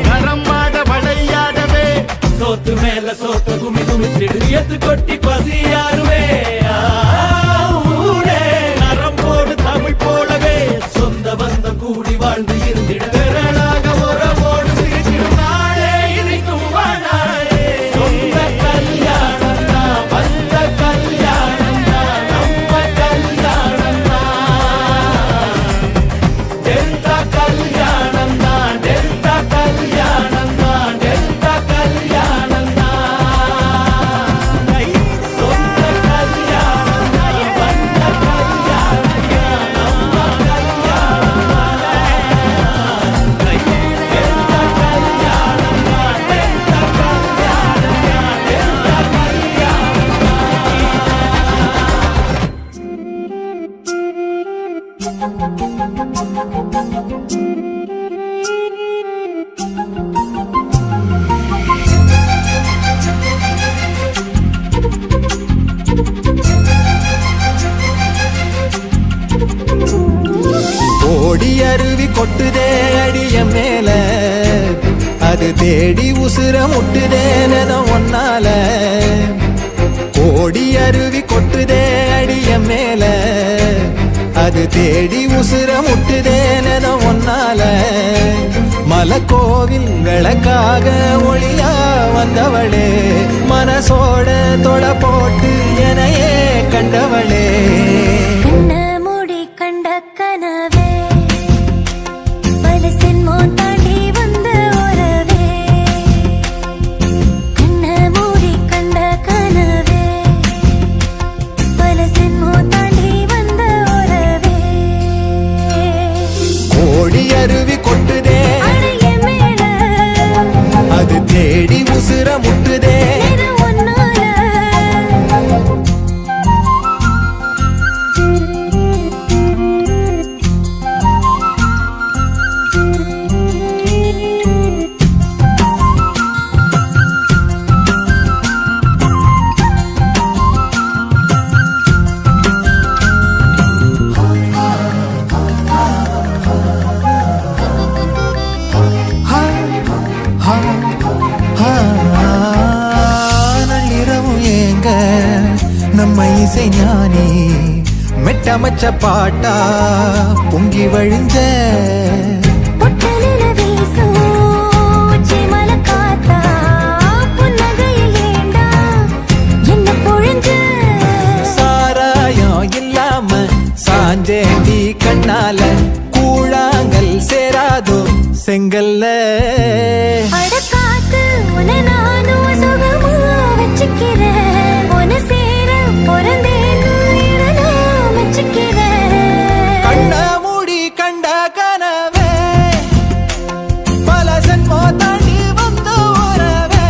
கரம்பாட வளையாடவே சோத்து மேல சோத்த குமி குமிச்சிடு எத்து கொட்டி பசியாருவே, ஊரே நரம்போடு தமிழ் போலவே சொந்த பந்தம் கூடி வாழ்ந்து இருந்திட திரளாக உறவோடு சிரிச்சிடும் நாளே இனிக்கும் வாழாயே, சொந்த கல்யாணம் தான் வந்த கல்யாணம் தான் நம்ம கல்யாணம் கொட்டுதே அடிய மேல அது தேடி உசுர முட்டுதேன ஒன்னால கோடி அருவி கொட்டுதே அடிய மேல அது தேடி உசுர முட்டுதேன ஒன்னால மலக்கோவில் விளக்காக ஒளியா வந்தவளே மனசோட தொட போட்டு எனையே கண்டவளே கண்ண மூடி கண்ட கனவே பல சென்மோ தாண்டி வந்த உறவே கண்ண மூடி கண்ட கனவே பல சென்மோ தாண்டி வந்த உறவே கோடி அருவி கொட்டுதே அடைய மேல அது தேடி உசுர முட்டுதே இது ஒன்னால நள்ளிரவும் ஏங்க நம்ம இசை ஞானி மெட்டமச்ச பாட்டா பொங்கி வழிஞ்ச பொட்டலில வீசும் உச்சிமல காத்தா புன்னகையில் ஏண்டா என்ன பொழிஞ்ச சாராயம் இல்லாம சாஞ்சேண்டி கண்ணால கூழாங்கல் சேராதோ செங்கல்ல அடக்காத்து உன நானும் சுகமா வச்சுக்கிறேன் உன சேர பிறந்தேன்னு இதை நான் வச்சுக்கிறேன் கண்ண மூடி கண்ட கனவே பல சென்மோ தாண்டி வந்த உறவே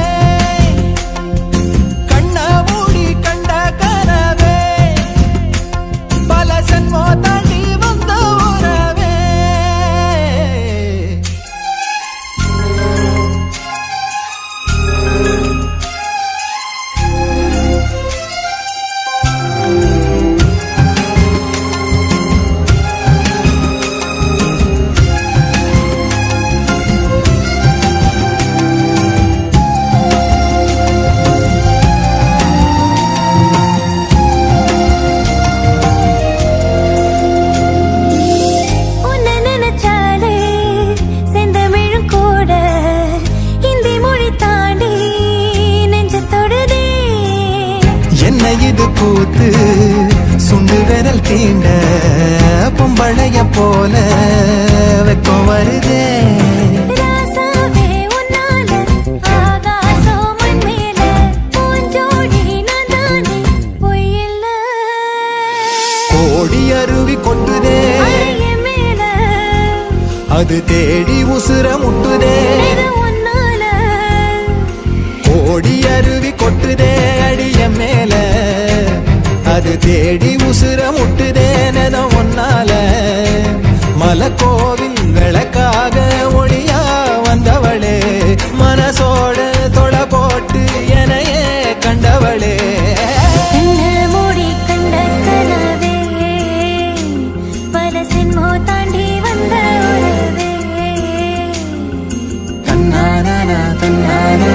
கண்ண மூடி கண்ட கனவே பல சென்மோ தாண்டி வந்த உறவே உன்னை நினைச்சாலே செந்தமிழும் கூட இந்தி மொழி தாண்டி நெஞ்ச தொடுதே என்ன இது கூத்து சுண்டு விரல் தீண்ட பொம்பளைய போல வெக்கம் வருதே ராசாவே உன்னால ஆகாசம் மண் மேல பூஞ்சோடி நான் தானே பொய்யில்ல கோடி அருவி கொட்டுதே அடைய மேல அது தேடி உசுர முட்டுதே இது ஒன்னால கோடி அருவி கொட்டுதே அடிய மேல அது தேடி உசுர முட்டுதேன ஒன்னால மலக்கோவில் விளக்காக ஒளியா வந்தவளே மனசோட தொட போட்டு எனையே கண்டவளே கண்ண மூடி கண்ட கனவே பல சென்மோ தாண்டி வந்த உறவே தன்னானா தன்னானா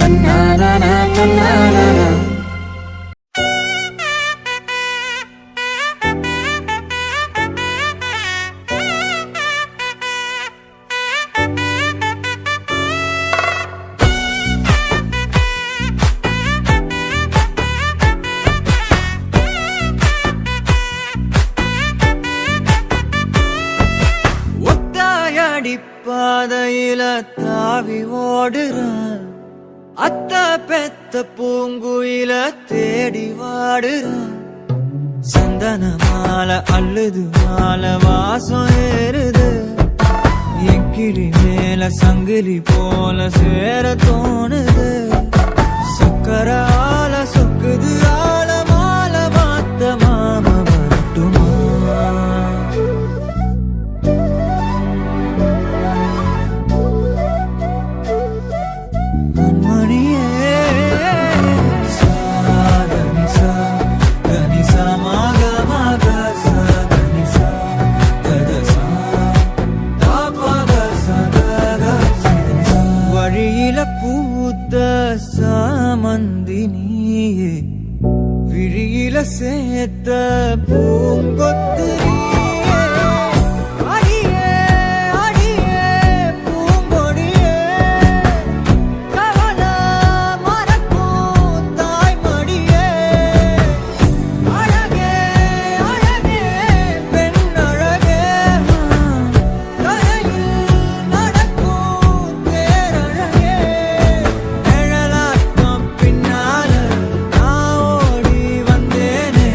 தன்னானா தன்னானா ஒத்தாயடி பாதையில தாவி ஓடுறான் அத்த பெத்த பூங்குயில தேடி வாடுறான் சந்தன மாலை அள்ளுது மாலை வாசம் ஏறுது எக்கிளி மேல சங்கிலி போல சேர தோணுது சக்கர ஆல சொக்குது ஆல மாலை மாத்த மாம வரட்டுமா மணியே சாதனிசா கனிசா மாக மாக சாதனிசா பூத்த சாமந்தி நீயே விழியில சேர்த்த பூங்கொத்து நீயே. அடியே அடியே பூங்கொடியே கவல மறக்கும் தாய்மடியே. அழகே அழகே பெண் அழகே கரையில் நடக்கும் தேரழகே. நிழலாட்டம் பின்னால நான் ஓடி வந்தேனே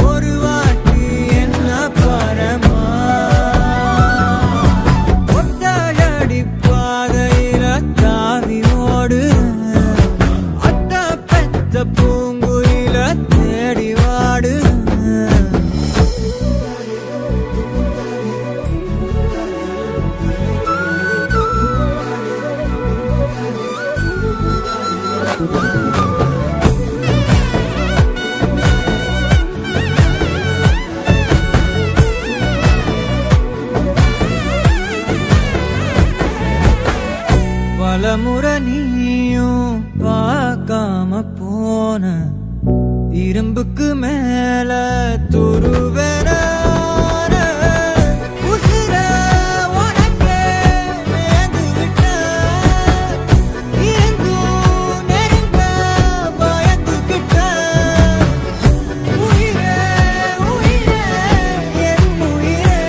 ஒரு வாட்டி என்ன பரமா. ஒத்தையடி பாதையில தாவி ஓடுறேன் அத்த பெத்த பூங்குயில தேடி வாடுறேன். பலமுறை நீயும் பார்க்காம போன இரும்புக்கு மேல துருவென உசிர உனக்கே மேந்துகிட்டேன். இருந்தும் நெருங்க பயந்துகிட்டேன். உயிரே உயிரே என் உயிரே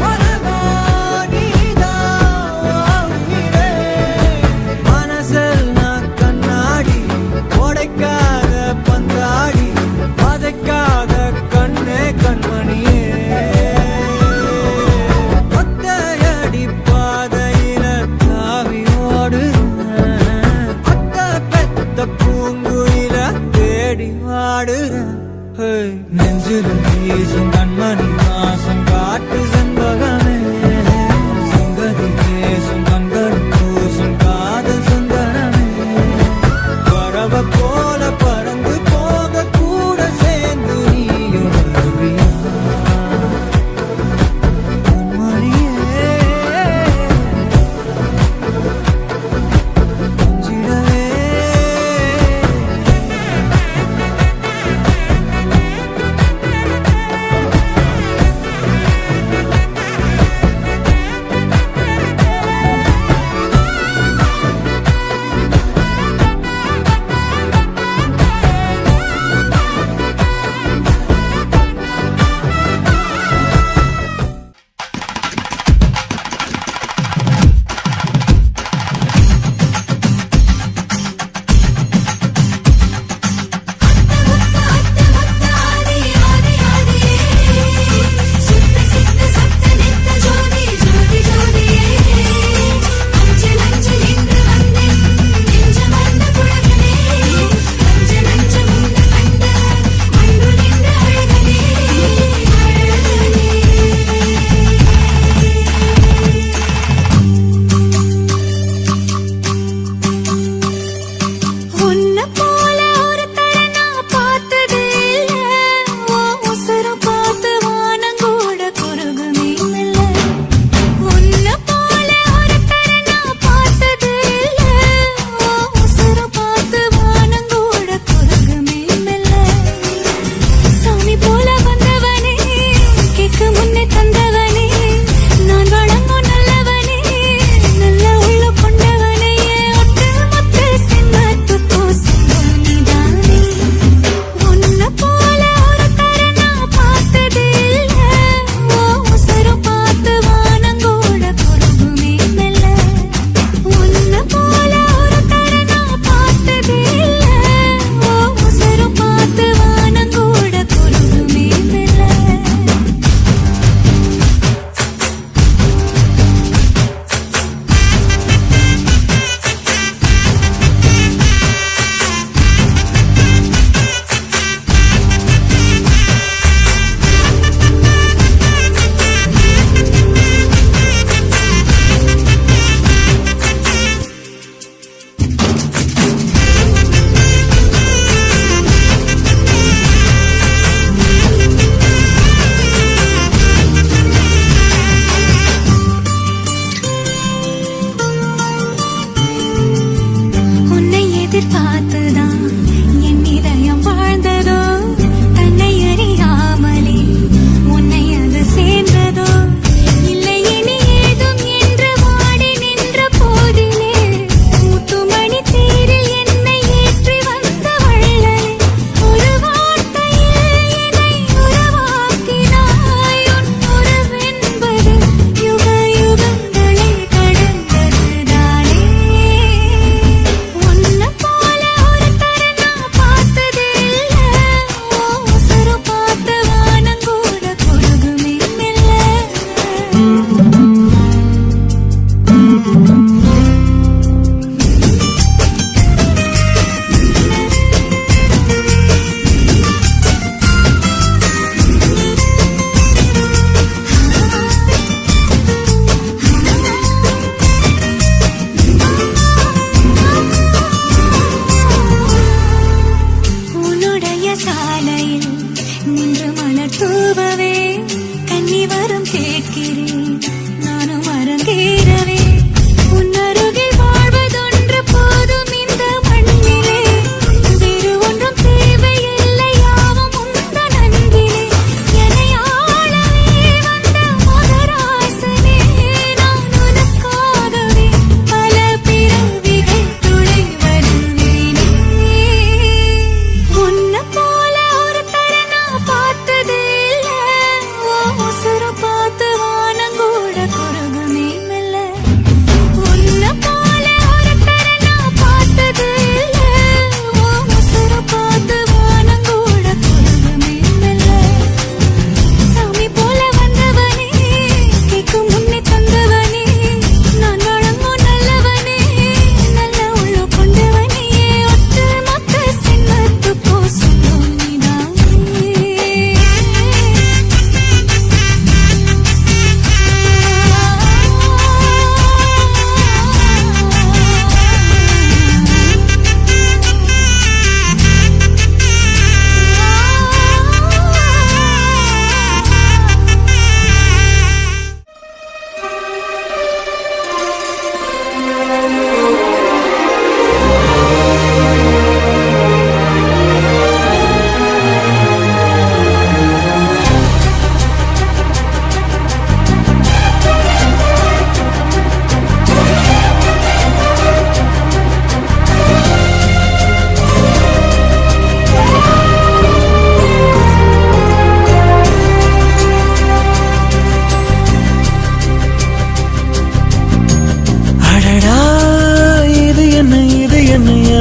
உலகம் நீதான் உயிரே. மனசில் நான் கண்ணாடி உடைக்காத பந்தாடி வதைக்காத கண்ணே கண்மணியே. ஒத்தையடி பாதையில தாவி ஓடுறேன் அத்த பெத்த பூங்குயில தேடி வாடுறேன். நெஞ்சில் வீசும் கண்மணி வாசம் காட்டு செண்பகமே. சங்கதி பேசும் கண்கள் பூசும் காதல் சுந்தரமே. பறவை போல பறந்து போக கூட சேர்ந்து நீயும் வருவியா கண்மணியே. கொஞ்சிடவே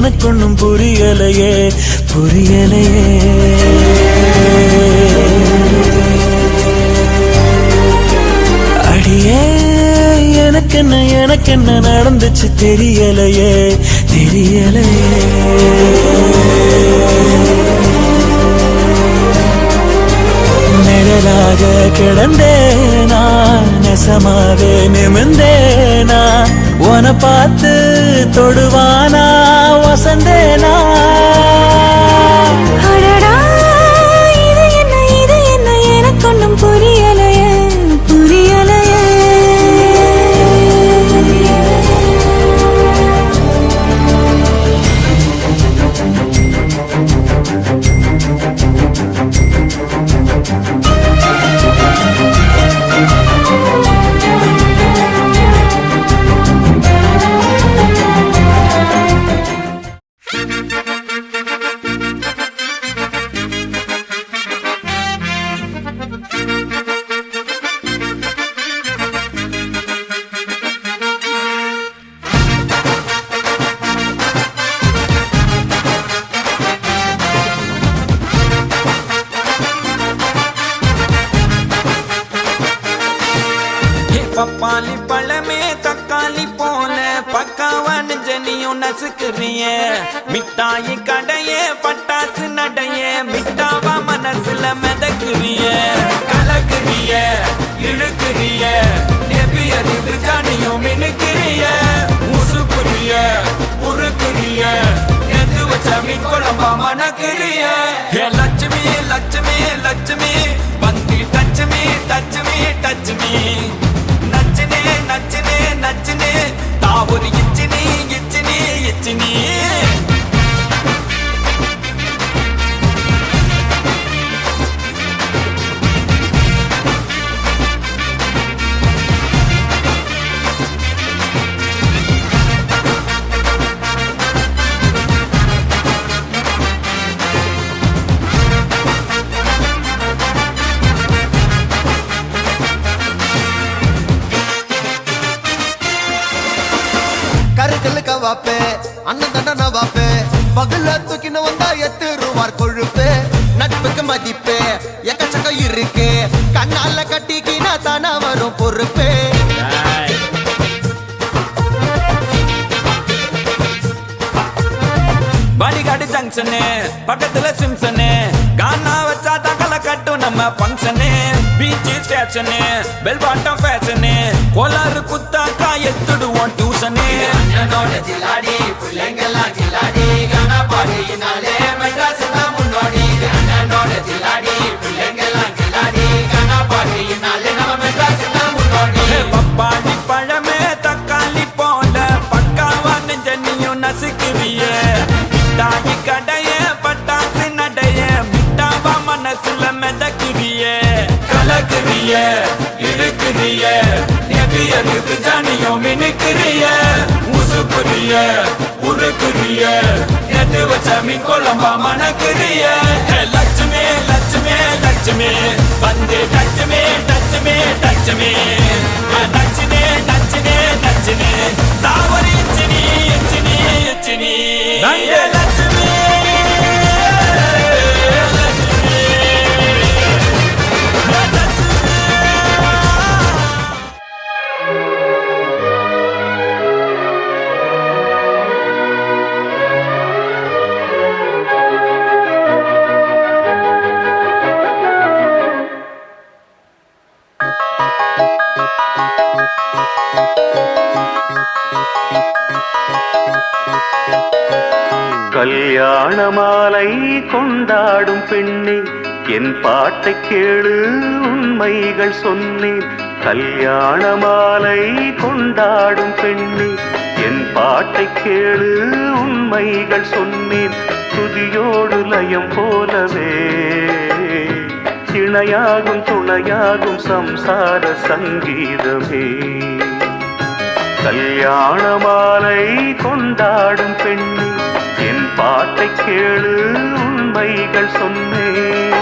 எனக்கு ஒன்னும் புரியலையே புரியலையே. அடியே எனக்கு என்ன நடந்துச்சு தெரியலையே தெரியலையே. நிழலாக கிடந்தேனா நெசமாவே நிமிந்தேனா உன பார்த்து தொடுவானா வசந்தேனா. இது என்ன எனக்கு ஒன்றும் புரியலையே புரியலையே. பப்பாளி பழமே தக்காளி போல பக்காவான ஜனியும் நசுக்குறிய. மிட்டாயி கடைய பட்டாசு நடைய மிட்டாவா மனசுல மிதக்குறிய. கலக்குறிய இழுக்குறிய நெபியறிவு ஜனியும் மினுக்குறிய. உசுக்குறிய உருக்குறிய எது வச்ச மீன் குழம்பா மணக்குறிய. லட்சுமி லட்சுமி லட்சுமி பந்தி டச்சுமி டச்சுமி டச்சுமி. நச்சினே நச்சினே நச்சினே தாவூர் இச்சினி இச்சினி இச்சினி. கருக்கலுக்க வாப்பே அண்ணன் தண்டன வாப்பே பகல தூக்கின வந்தா எத்துருவார் கொழுப்பு. நட்புக்கு மதிப்பு எக்கச்சக்கம் இருக்கு கண்ணால கட்டிக்கினா தானா வரும் பொறுப்பு. பாடிகார்டு ஜங்ஷனு பக்கத்துல சிம்சனு கானா வச்சா தகல கட்டும் நம்ம பங்கனு. Beach station bell bottom fashion கோலாறு குத்தாக்கா எத்துடுவோம் டியூஷனு. அண்ணனோட ஜிலாடி பிள்ளைங்கெல்லாம் ஜிலாடி கானா பாடினாலே மெட்ராஸ் தான் முன்னோடி. அண்ணனோட ஜிலாடி பிள்ளைங்கெல்லாம் ஜிலாடி கானா பாடினாலே நம்ம மெட்ராஸ் தான் முன்னோடி. பப்பாளி பழமே தக்காளி போல பக்காவா நெஞ்சனியும் நசுக்குறிய. மிட்டாயி கடைய பட்டாசு நடைய மிட்டாவா மனசுல மிதக்குறிய. கலக்குறிய இழுக்குறிய நெபியறிவு ஜனியும் மினுக்குறிய. உசுக்குறிய உருக்குறிய எது வச்ச மீன் குழம்பா மணக்குறிய. லட்சுமி லட்சுமி லட்சுமி வந்து டச்சுமி டச்சுமி டச்சுமி. நச்சினே நச்சினே நச்சினே தாவரி இச்சினி இச்சினி இச்சினி. லட்சுமி கல்யாண மாலை கொண்டாடும் பெண்ணே என் பாட்டை கேளு உண்மைகள் சொன்னேன். கல்யாண மாலை கொண்டாடும் பெண்ணே என் பாட்டை கேளு உண்மைகள் சொன்னேன். துதியோடு லயம் போலவே இணையாகும் துணையாகும் சம்சார சங்கீதமே. கல்யாண மாலை கொண்டாடும் பெண்ணே என் பாட்டை கேளு உண்மைகள் சொன்னேன்.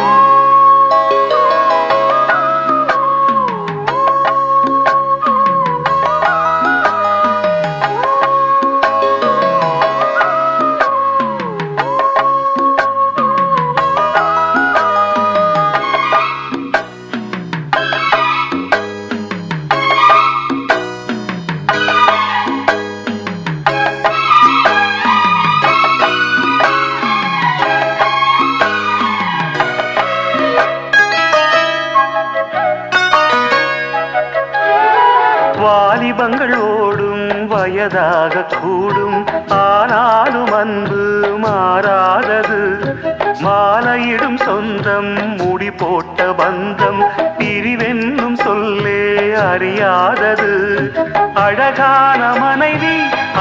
மாறாக கூடும் ஆனாலும் அன்பு மாறாதது மாலையிடும் சொந்தம் முடி போட்ட பந்தம் பிரிவென்னும் சொல்லே அறியாதது அழகான மனைவி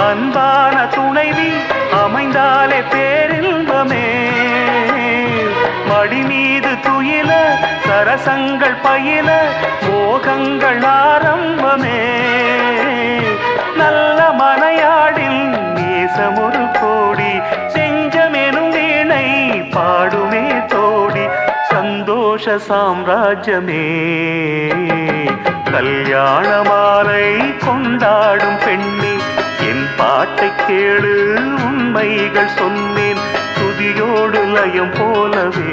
அன்பான துணைவி அமைந்தாலே பேரின்பமே மடி மீது துயில சரசங்கள் பயில மோகங்கள் ஆரம்பமே நல்ல மனையாடில் நேசமொரு கோடி செஞ்சமெனும் வீணை பாடுமே தோடி சந்தோஷ சாம்ராஜ்யமே கல்யாண மாலை கொண்டாடும் பெண்ணே என் பாட்டை கேளு உண்மைகள் சொன்னேன் துதியோடு லயம் போலவே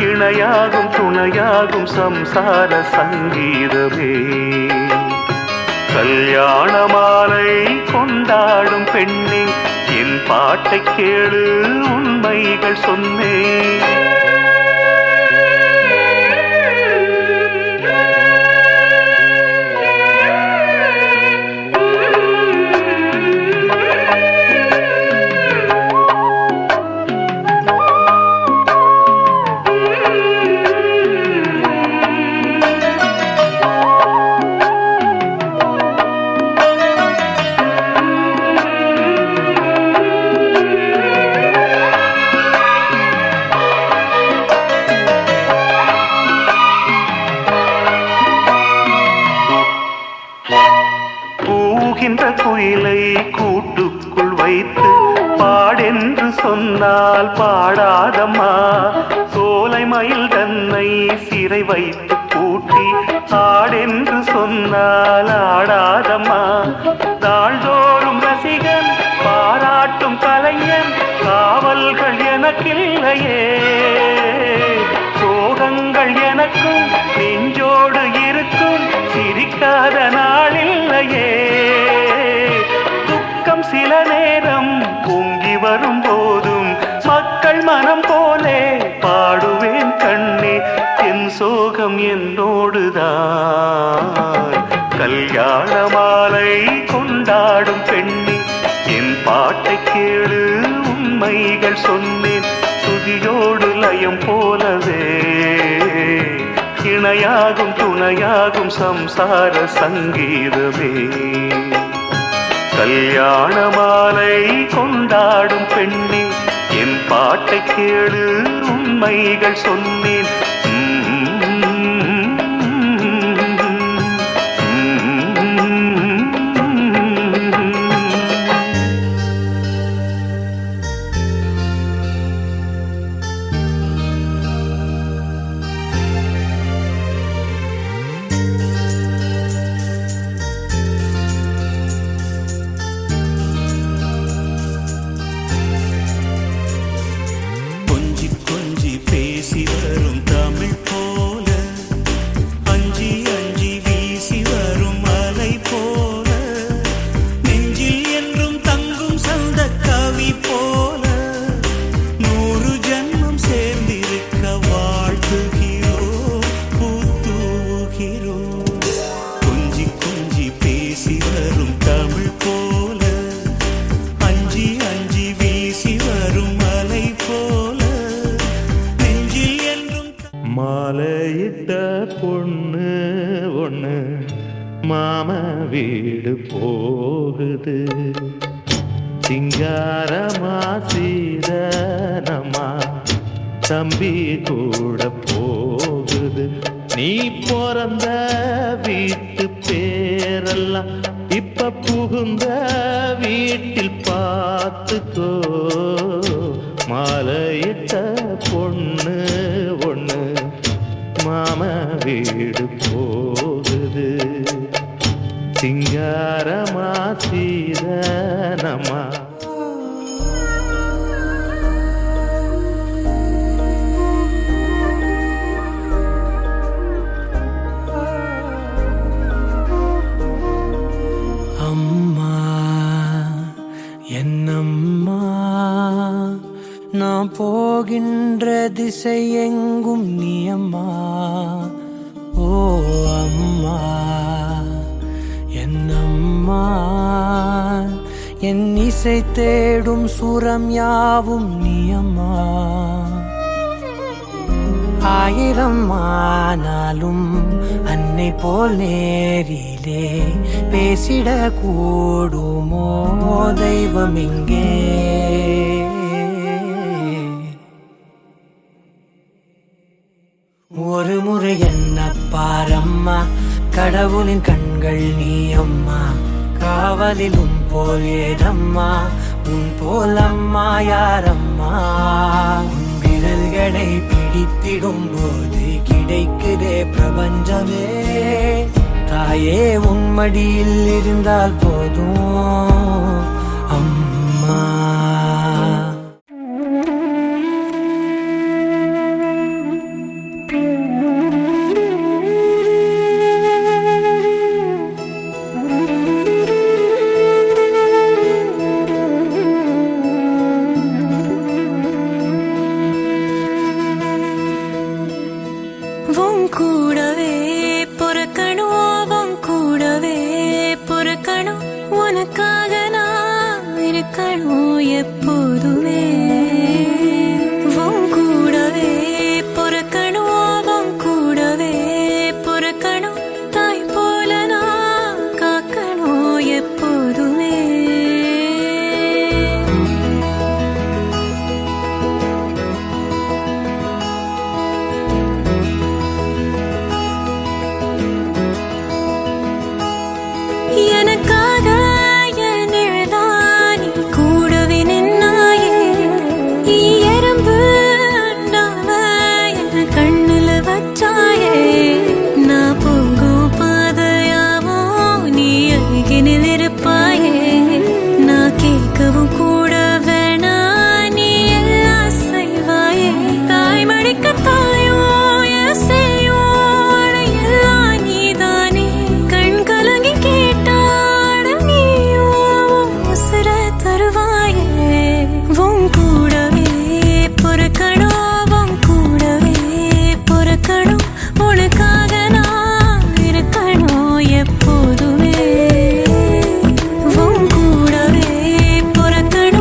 இணையாகும் துணையாகும் சம்சார சங்கீதமே கல்யாண மாலை கொண்டாடும் பெண்ணே என் பாட்டை கேளு உண்மைகள் சொன்னேன் குயிலை கூட்டுக்குள் வைத்து பாடென்று சொன்னால் பாடாதம்மா சோலை மயில் தன்னை சிறை வைத்து பூட்டி ஆடென்று சொன்னால் ஆடாதம்மா நாள்தோறும் ரசிகன் பாராட்டும் கலைஞன் காவல்கள் எனக்கில்லையே சோகங்கள் எனக்கும் நெஞ்சோடு இருக்கும் சிரிக்காத நாளில்லையே துக்கம் சில நேரம் பொங்கி வரும் போதும் மக்கள் மனம் போலே பாடுவேன் கண்ணே என் சோகம் என்னோடுதான் கல்யாண மாலை கொண்டாடும் பெண்ணே என் பாட்டை கேளு உண்மைகள் சொன்னேன் துதியோடு லயம் போலவே இணையாகும் துணையாகும் சம்சார சங்கீதமே கல்யாண மாலை கொண்டாடும் பெண்ணே என் பாட்டை கேளு உண்மைகள் சொன்னேன் மாலையிட்ட பொண்ணு ஒண்ணு மாம வீடு போகுது சிங்காரமா சீதனமா தம்பி கூட போகுது நீ பிறந்த வீட்டு பேரெல்லாம் இப்ப புகுந்த வீட்டில் பார்த்துக்கோ மாலையிட்ட பொண்ணு ஒண்ணு மாம வீடு போகுது சிங்காரமா சீதனமா அம்மா என்னம்மா நான் போகின்ற திசை எங்கும் நீ அம்மா ஓ அம்மா என்னம்மா அம்மா என் இசை தேடும் சுரம் யாவும் நீ அம்மா ஆயிரம் ஆனாலும் அன்னை போல் நேரிலே பேசிட கூடுமோ தெய்வம் இங்கே ஒரு முறை என்ன பாரம்மா கடவுளின் கண்கள் நீ அம்மா காவலில் உன் போல் ஏதம்மா உன் போல் அம்மா யாரம்மா உன் விரல்களை பிடித்திடும் போது கிடைக்குதே பிரபஞ்சமே தாயே உன் மடியில் இருந்தால் போதும் அம்மா கூடவே பொறுக்கணும் கூடவே பொறுக்கணும் உனக்காக நான் இருக்கணும் எப்போதுமே கூடவே பொறுக்கணும் கூடவே பொறுக்கணும் தாய் போல நான் காக்கணும் எப்போதுமே எனக்காக என் நிழலானி கூடவே நின்னாயே எறும்பு நாம என் கண்ணுல வச்சாயே நான் போகும் பாதையாவோ நீ அருகினில் இருப்பாயே நான் கேட்கவும் கூட வேணா நீ எல்லாம் செய்வாயே தாய் மடிக்க தாயோ செய்யோ எல்லாம் நீதானே கண் கலங்கி கேட்டாட நீயோ உசுர தருவாயே உன் கூடவே பொறுக்கணும் கூடவே பொறுக்கணும் உனக்காக நான் இருக்கணும் எப்போதுமே உன் கூடவே பொறுக்கணும்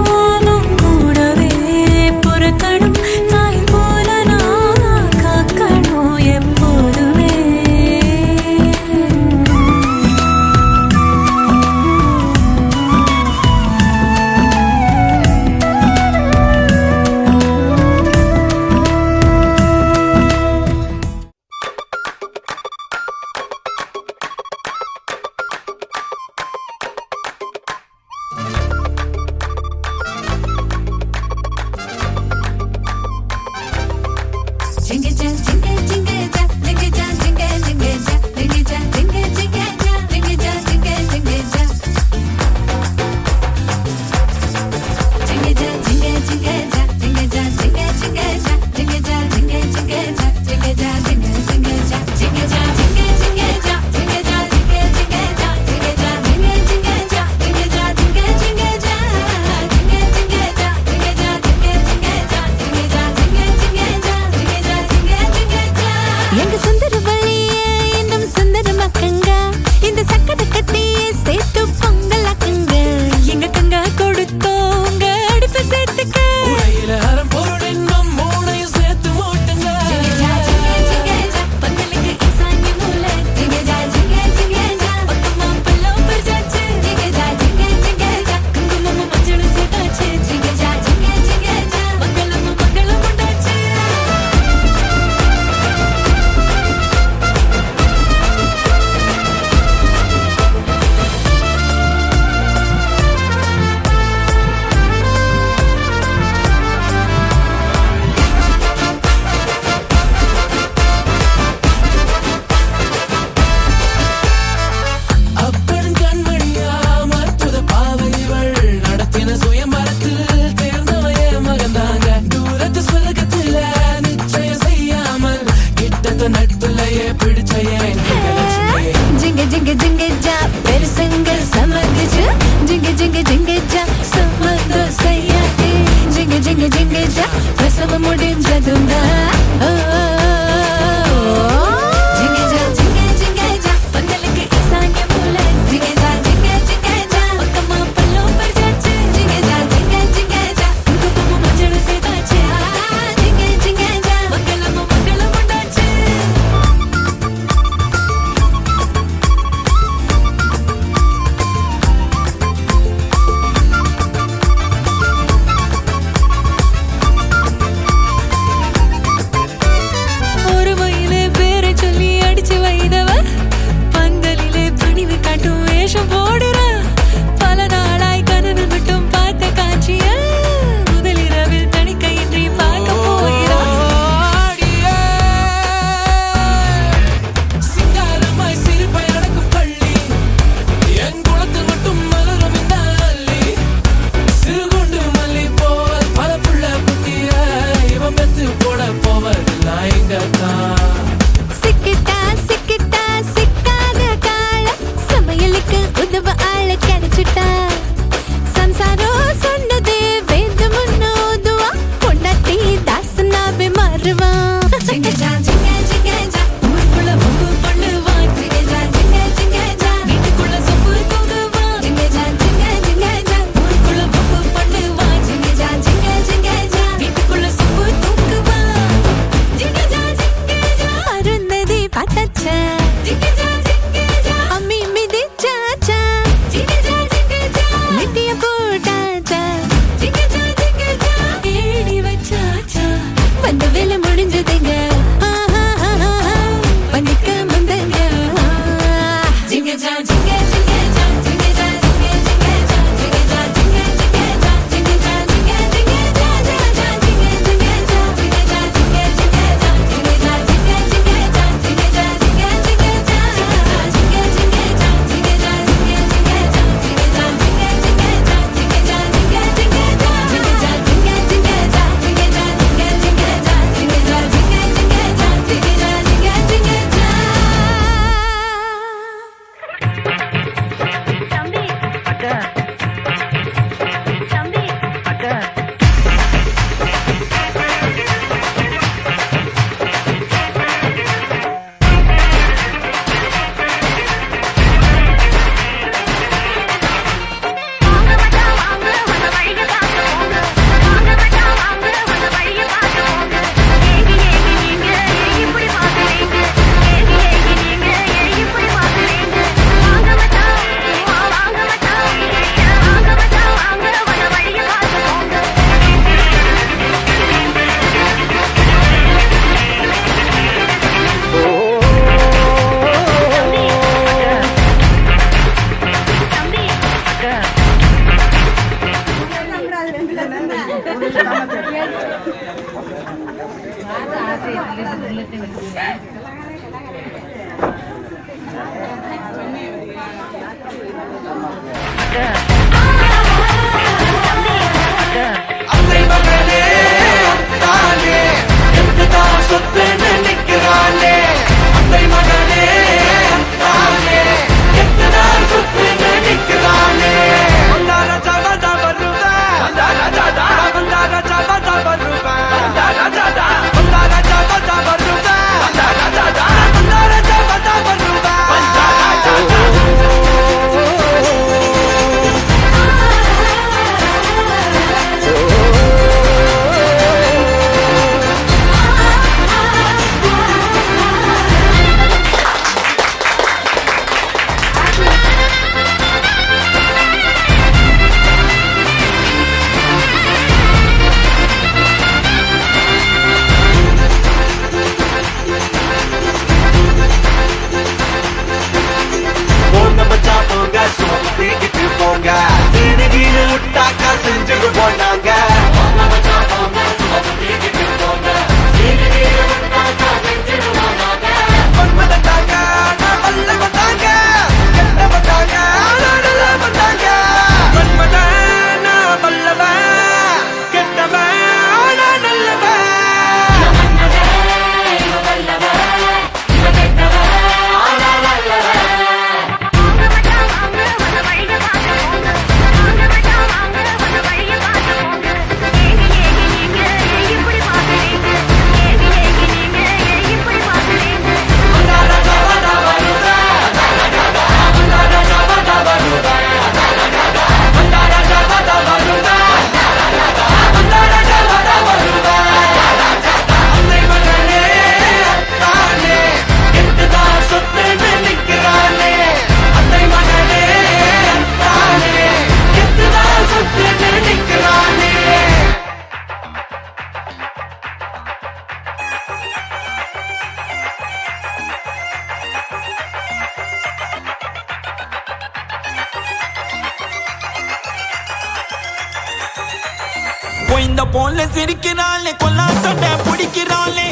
இந்த போல சிரிக்கிறாளே கொல்லா சண்டை பிடிக்கிறாளே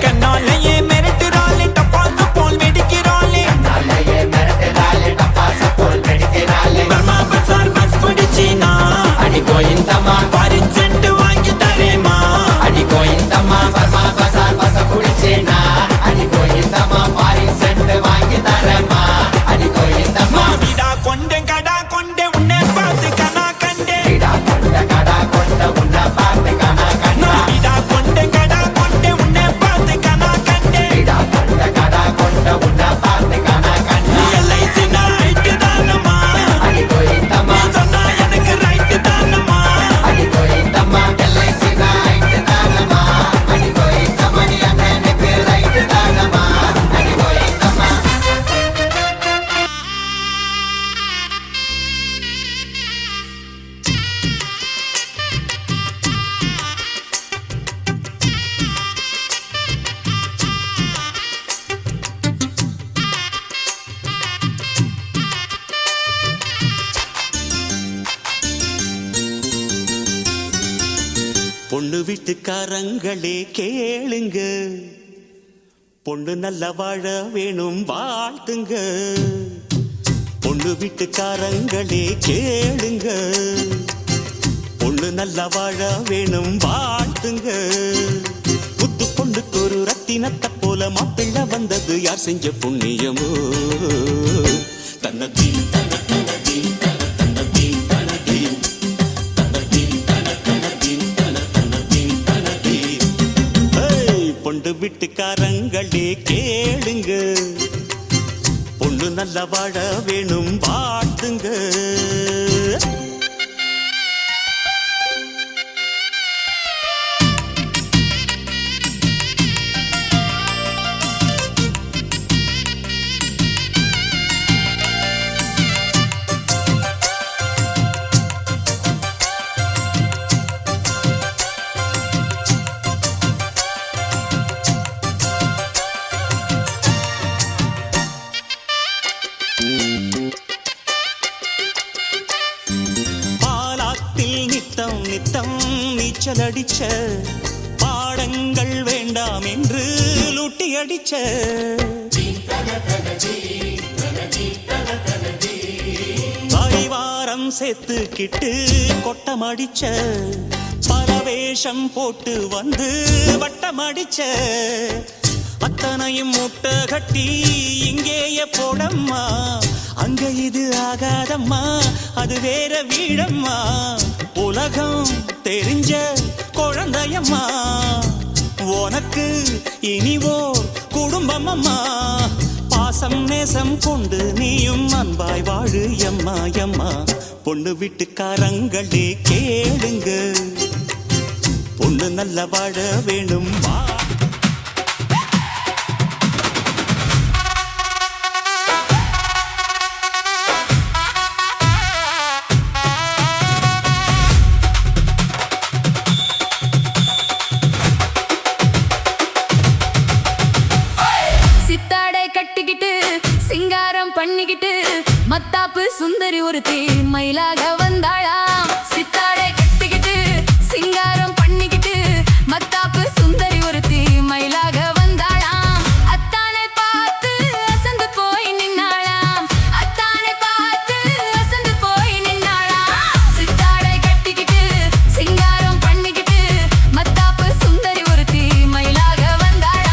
கண்ணாலேயே மிரட்டுறாளே டப்பாசு போல் வெடிக்கிறாளே பர்மா பசார் பஸ் பிடிச்சினா அடி கோயிந்தம்மா பரிசென்ட் வாங்கி தரேமா அடி கோயிந்தம்மா பர்மா பசார் பஸ் பிடிச்சினா அடி கோயிந்தம்மா பரிசென்ட் வாங்கி தரேமா அடி கோயிந்தம்மா விடா கொண்டே கடா கொண்டே உன்னை பார்த்து கனா கண்டே விடா கொண்டே கடா கொண்டே உன்னை பார்த்து கனா கண்டே விடா கொண்டே கடா கொண்டே உன்னை பார்த்து கனா கண்டே விடா கொண்டே கடா கொண்டே உன்னை பார்த்து கனா கண்டே எல்ஐசி ரைட் தானம்மா அடி கோயிந்தம்மா சொன்னா எனக்கு ரைட் தானம்மா அடி கோயிந்தம்மா எல்ஐசி ரைட் தானம்மா அடி கோயிந்தம்மா நீ எனக்கு ரைட் தானம்மா அடி கோயிந்தம்மா பொண்ணு வீட்டுக்காரங்களே கேளுங்க, பொண்ணு நல்ல வாழ வேணும் வாழ்த்துங்க. பொண்ணு வீட்டுக்காரங்களே கேளுங்க, பொண்ணு நல்ல வாழ வேணும் வாழ்த்துங்க. புத்து பொண்ணுக்கு ஒரு ரத்தினத்தை போல மாப்பிள்ளை வந்தது யார் செஞ்ச புண்ணியமோ? நல்ல வாழ வேணும் வாழ்த்துங்க. நித்தம் நீச்சல் அடிச்ச பாடங்கள் வேண்டாம் என்று லூட்டி அடிச்ச பரிவாரம் சேர்த்துக்கிட்டு கொட்டம் அடிச்ச பரவேஷம் போட்டு வந்து வட்டம் அடிச்ச அத்தனையும் முட்டை கட்டி இங்கேயே போடம்மா, அங்க இது ஆகாதம்மா, அது வேற வீடம்மா, உலகம் தெரிஞ்ச குழந்தையம்மா, உனக்கு இனிவோ குடும்பம் அம்மா, பாசம் நேசம் கொண்டு நீயும் அன்பாய் வாழு எம்மா எம்மா. பொண்ணு வீட்டுக்காரங்களே கேளுங்க, பொண்ணு நல்ல வாழ வேணும் வா. சிங்காரம் பண்ணிக்கிட்டு மத்தாப்பு சுந்தரி ஒருத்தி மயிலாக வந்தாளாம். சித்தாடை கட்டிக்கிட்டு சிங்காரம் பண்ணிக்கிட்டு மத்தாப்பு சுந்தரி ஒருத்தி மயிலாக வந்தாளாம். அத்தானை பார்த்து அசந்து போய் நின்னாளாம், அத்தானை பார்த்து அசந்து போய் நின்னாளாம். சித்தாடை கட்டிக்கிட்டு சிங்காரம் பண்ணிக்கிட்டு மத்தாப்பு சுந்தரி ஒருத்தி மயிலாக வந்தாளாம்.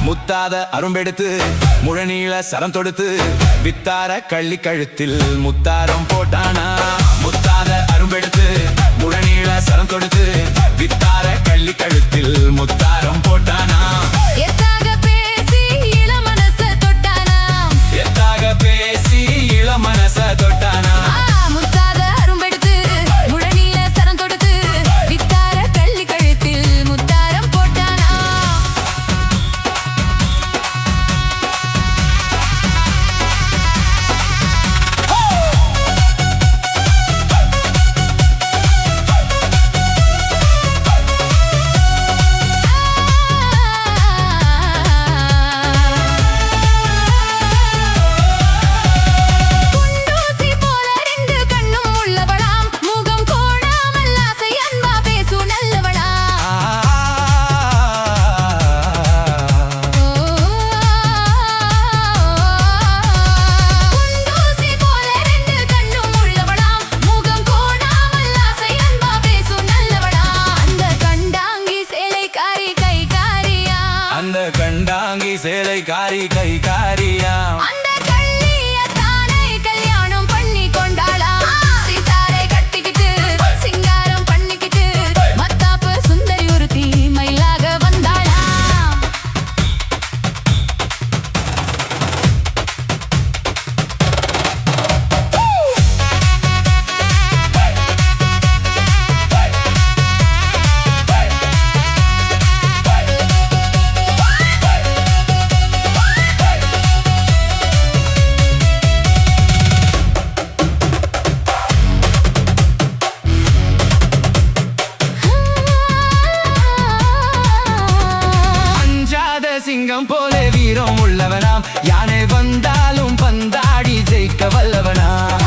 முத்தாத அரும்பெடுத்து முழநீள சரம் தொடுத்து வித்தார கள்ளி கழுத்தில் முத்தாரம் போட்டானா. முத்தாத அரும்பெடுத்து முழநீள சரம் தொடுத்து வித்தார கள்ளி கழுத்தில் முத்தாரம் போட்டானா. எத்தாக பேசி இளமனச தொட்டானா, எத்தாக பேசி இளமனச தொட்டானா. முத்தாத அரும்பெடுத்து முழநீள சரம் தொடுத்து வித்தார கள்ளி கழுத்தில் முத்தாரம் போட்டானா. குண்டூசி போல ரெண்டு கண்ணும் உள்ளவளாம், முகம் கோணாமல் ஆசை அன்பா பேசும் நல்லவளாம். குண்டூசி போல ரெண்டு கண்ணும் உள்ளவளாம், முகம் கோணாமல் ஆசை அன்பா பேசும் நல்லவளாம். அந்த கண்டாங்கி சேலைக்காரி கைகாரியா, அந்த கண்டாங்கி சேலை காரி கை காரியா. அந்த கள்ளியத்தானை கல்யாணம் பண்ணி கொண்டாளாம். சித்தாரை கட்டிக்கிட்டு சிங்காரம் பண்ணிக்கிட்டு மத்தாப்பு சுந்தரி ஒருத்தி மயிலாக வந்தாளாம். அஞ்சாத சிங்கம் போல வீரம் உள்ளவனாம், யானை வந்தாலும் பந்தாடி ஜெயிக்க வல்லவனாம்.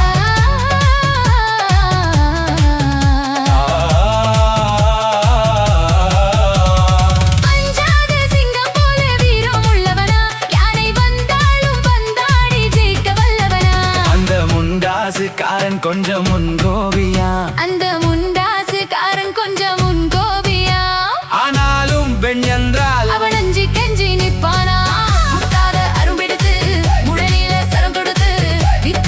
அஞ்சாத சிங்கம் போல வீரம் உள்ளவனா, யானை வந்தாலும் பந்தாடி ஜெயிக்க வல்லவனா. அந்த முண்டாசுக்காரன் கொஞ்சம் முன்கோபியா, அந்த முண்டாசுக்காரன் கொஞ்சம் முன்கோபியா, ஆனாலும் பெண் என்றால் அவன் அஞ்சி கெஞ்சி நிப்பானா. முத்தாத அரும்பெடுத்து முழநீள சரம் தொடுத்து வித்தார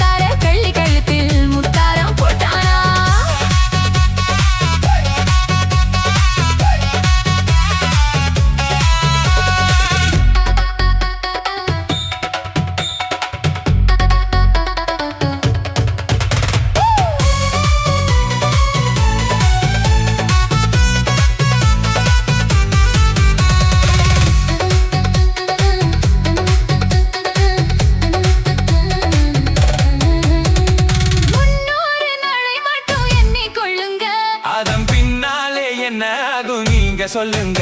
சொல்லுங்க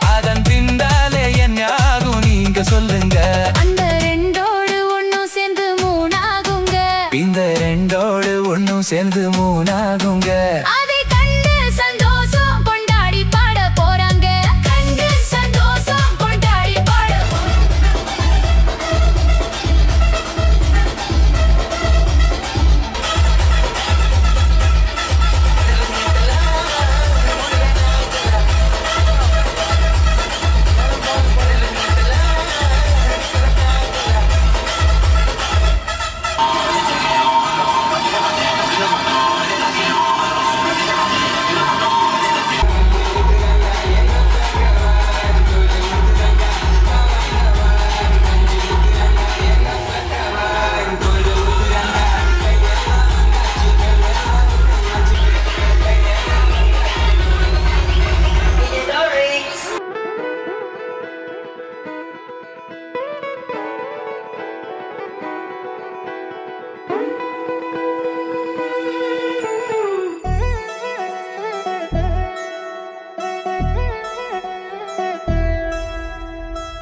அதன் பின்னாலே என்ன ஆகும் நீங்க சொல்லுங்க அந்த ரெண்டோடு ஒண்ணும் சேர்ந்து மூணாகுங்க இந்த ரெண்டோடு ஒண்ணும் சேர்ந்து மூணாகுங்க அதை கண்டு சந்தோஷம் கொண்டாடி பாட போறாங்க கண்டு சந்தோஷம் கொண்டாடி பாட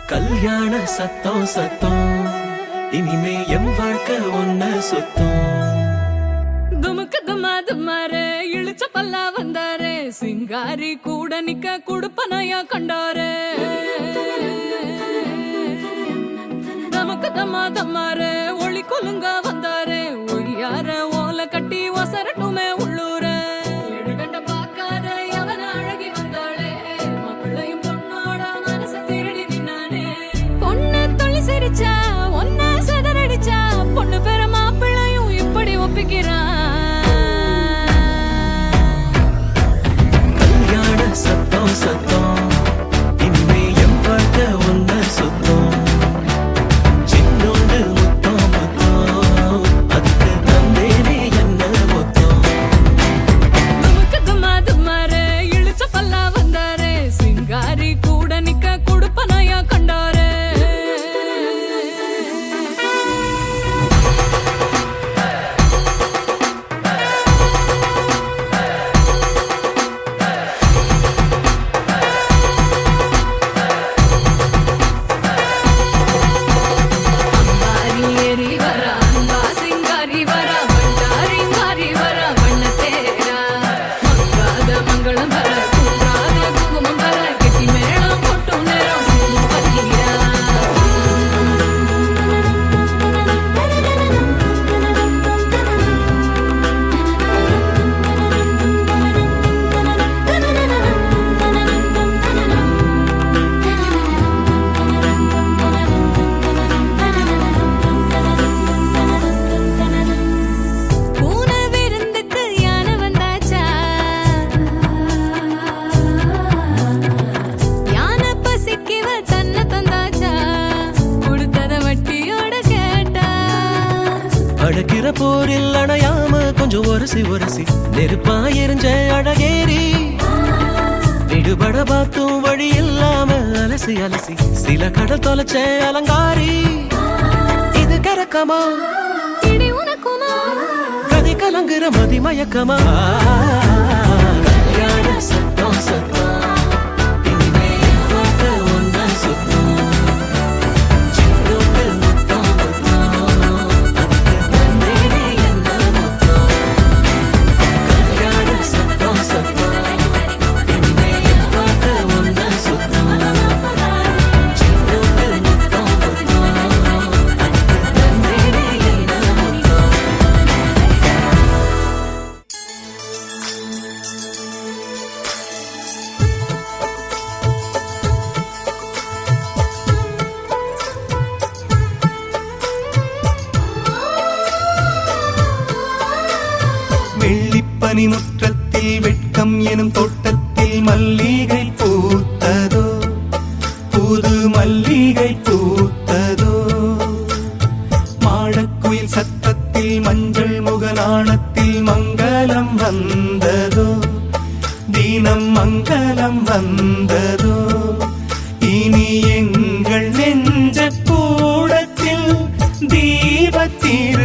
கல்யாண சத்தம் சத்தம் இனிமே என் வாழ்க்கை ஒன்ன சுத்தம் துமுக்கு துமாரு இழுச்ச பல்லா வந்தாரு சிங்காரி கூட நிக்க குடுப்பனையா கண்டாரு தமக்கு தமாரு ஒளி கொலுங்க வந்தாரு ஒய்யார ஓலை கட்டி ஒசரட்டுமே உள்ளூர எழுகண்ட பார்க்காத எவன அழகி வந்தாளே மாப்பிள்ளையும் பொண்ணோட மனசை திருடி நின்னானே பொண்ணு தொழில் சிரிச்சா ஒன்ன சதறடிச்சா பொண்ணு பேர மாப்பிள்ளையும் இப்படி ஒப்பிக்கிறான் கல்யாண சத்தம் சத்தம் இனிமே என் வாழ்க்கை ஒன்ன சுத்தம் சின்னோண்டு முத்தம் முத்தம் அதுக்கு தந்தேனே என்ன மொத்தம் நமக்கு துமாரு இழுச்ச பல்லா வந்தாரு சிங்காரி கூட நிக்க குடுப்பனையா கண்டாரு அம்பாரி ஏறி வரா அன்பா சிங்காரி வரா பண்டாரி மாறி வரா வண்ண தேரா மங்காத மங்களம் வர குன்றாத குங்குமம் வர கெட்டி மேளம் போட்டு நேரம் சிங்கம் பத்திரா பூனை விருந்துக்கு யானை வந்தாச்சா யானை பசிக்கிவ தன்னை தந்தாச்சா கொடுத்தத வட்டியோட கேட்டா அடக்கிற போரில் அணையாம கொஞ்சம் ஒரசி ஒரசி நெருப்பா எரிஞ்ச அழகேரி விடுபட பார்த்தும் வழி இல்லாம அலசி அலசி சில கடல் தொலைச்ச அலங்காரி இது கரக்கமா இடி உனக்குமா கதி கலங்குற மதி மயக்கமா கல்யாண சத்தம் சத்தம் இனிமே என் வாழ்க்கை ஒன்னா சுத்தம் சின்னோண்டு முத்தம் முத்தம் அதுக்கு தந்தேனே என்ன மொத்தம் கல்யாண சத்தம் சத்தம் இனிமே என் வாழ்க்கை ஒன்னா சுத்தம் சின்னோண்டு முத்தம் முத்தம் அதுக்கு தந்தேனே என்ன மொத்தம் வெள்ளிப்பனிமுற்றத்தில் வெட்கம் எனும் தோட்டத்தில் மல்லிகை பூத்ததோ புது மல்லிகை பூத்ததோ மாடக்குயில் சத்தத்தில் மஞ்சள் முகநாணத்தில் மங்களம் வந்ததோ தினம் மங்களம் வந்ததோ இனி எங்கள் நெஞ்ச கூட தீபத்தீர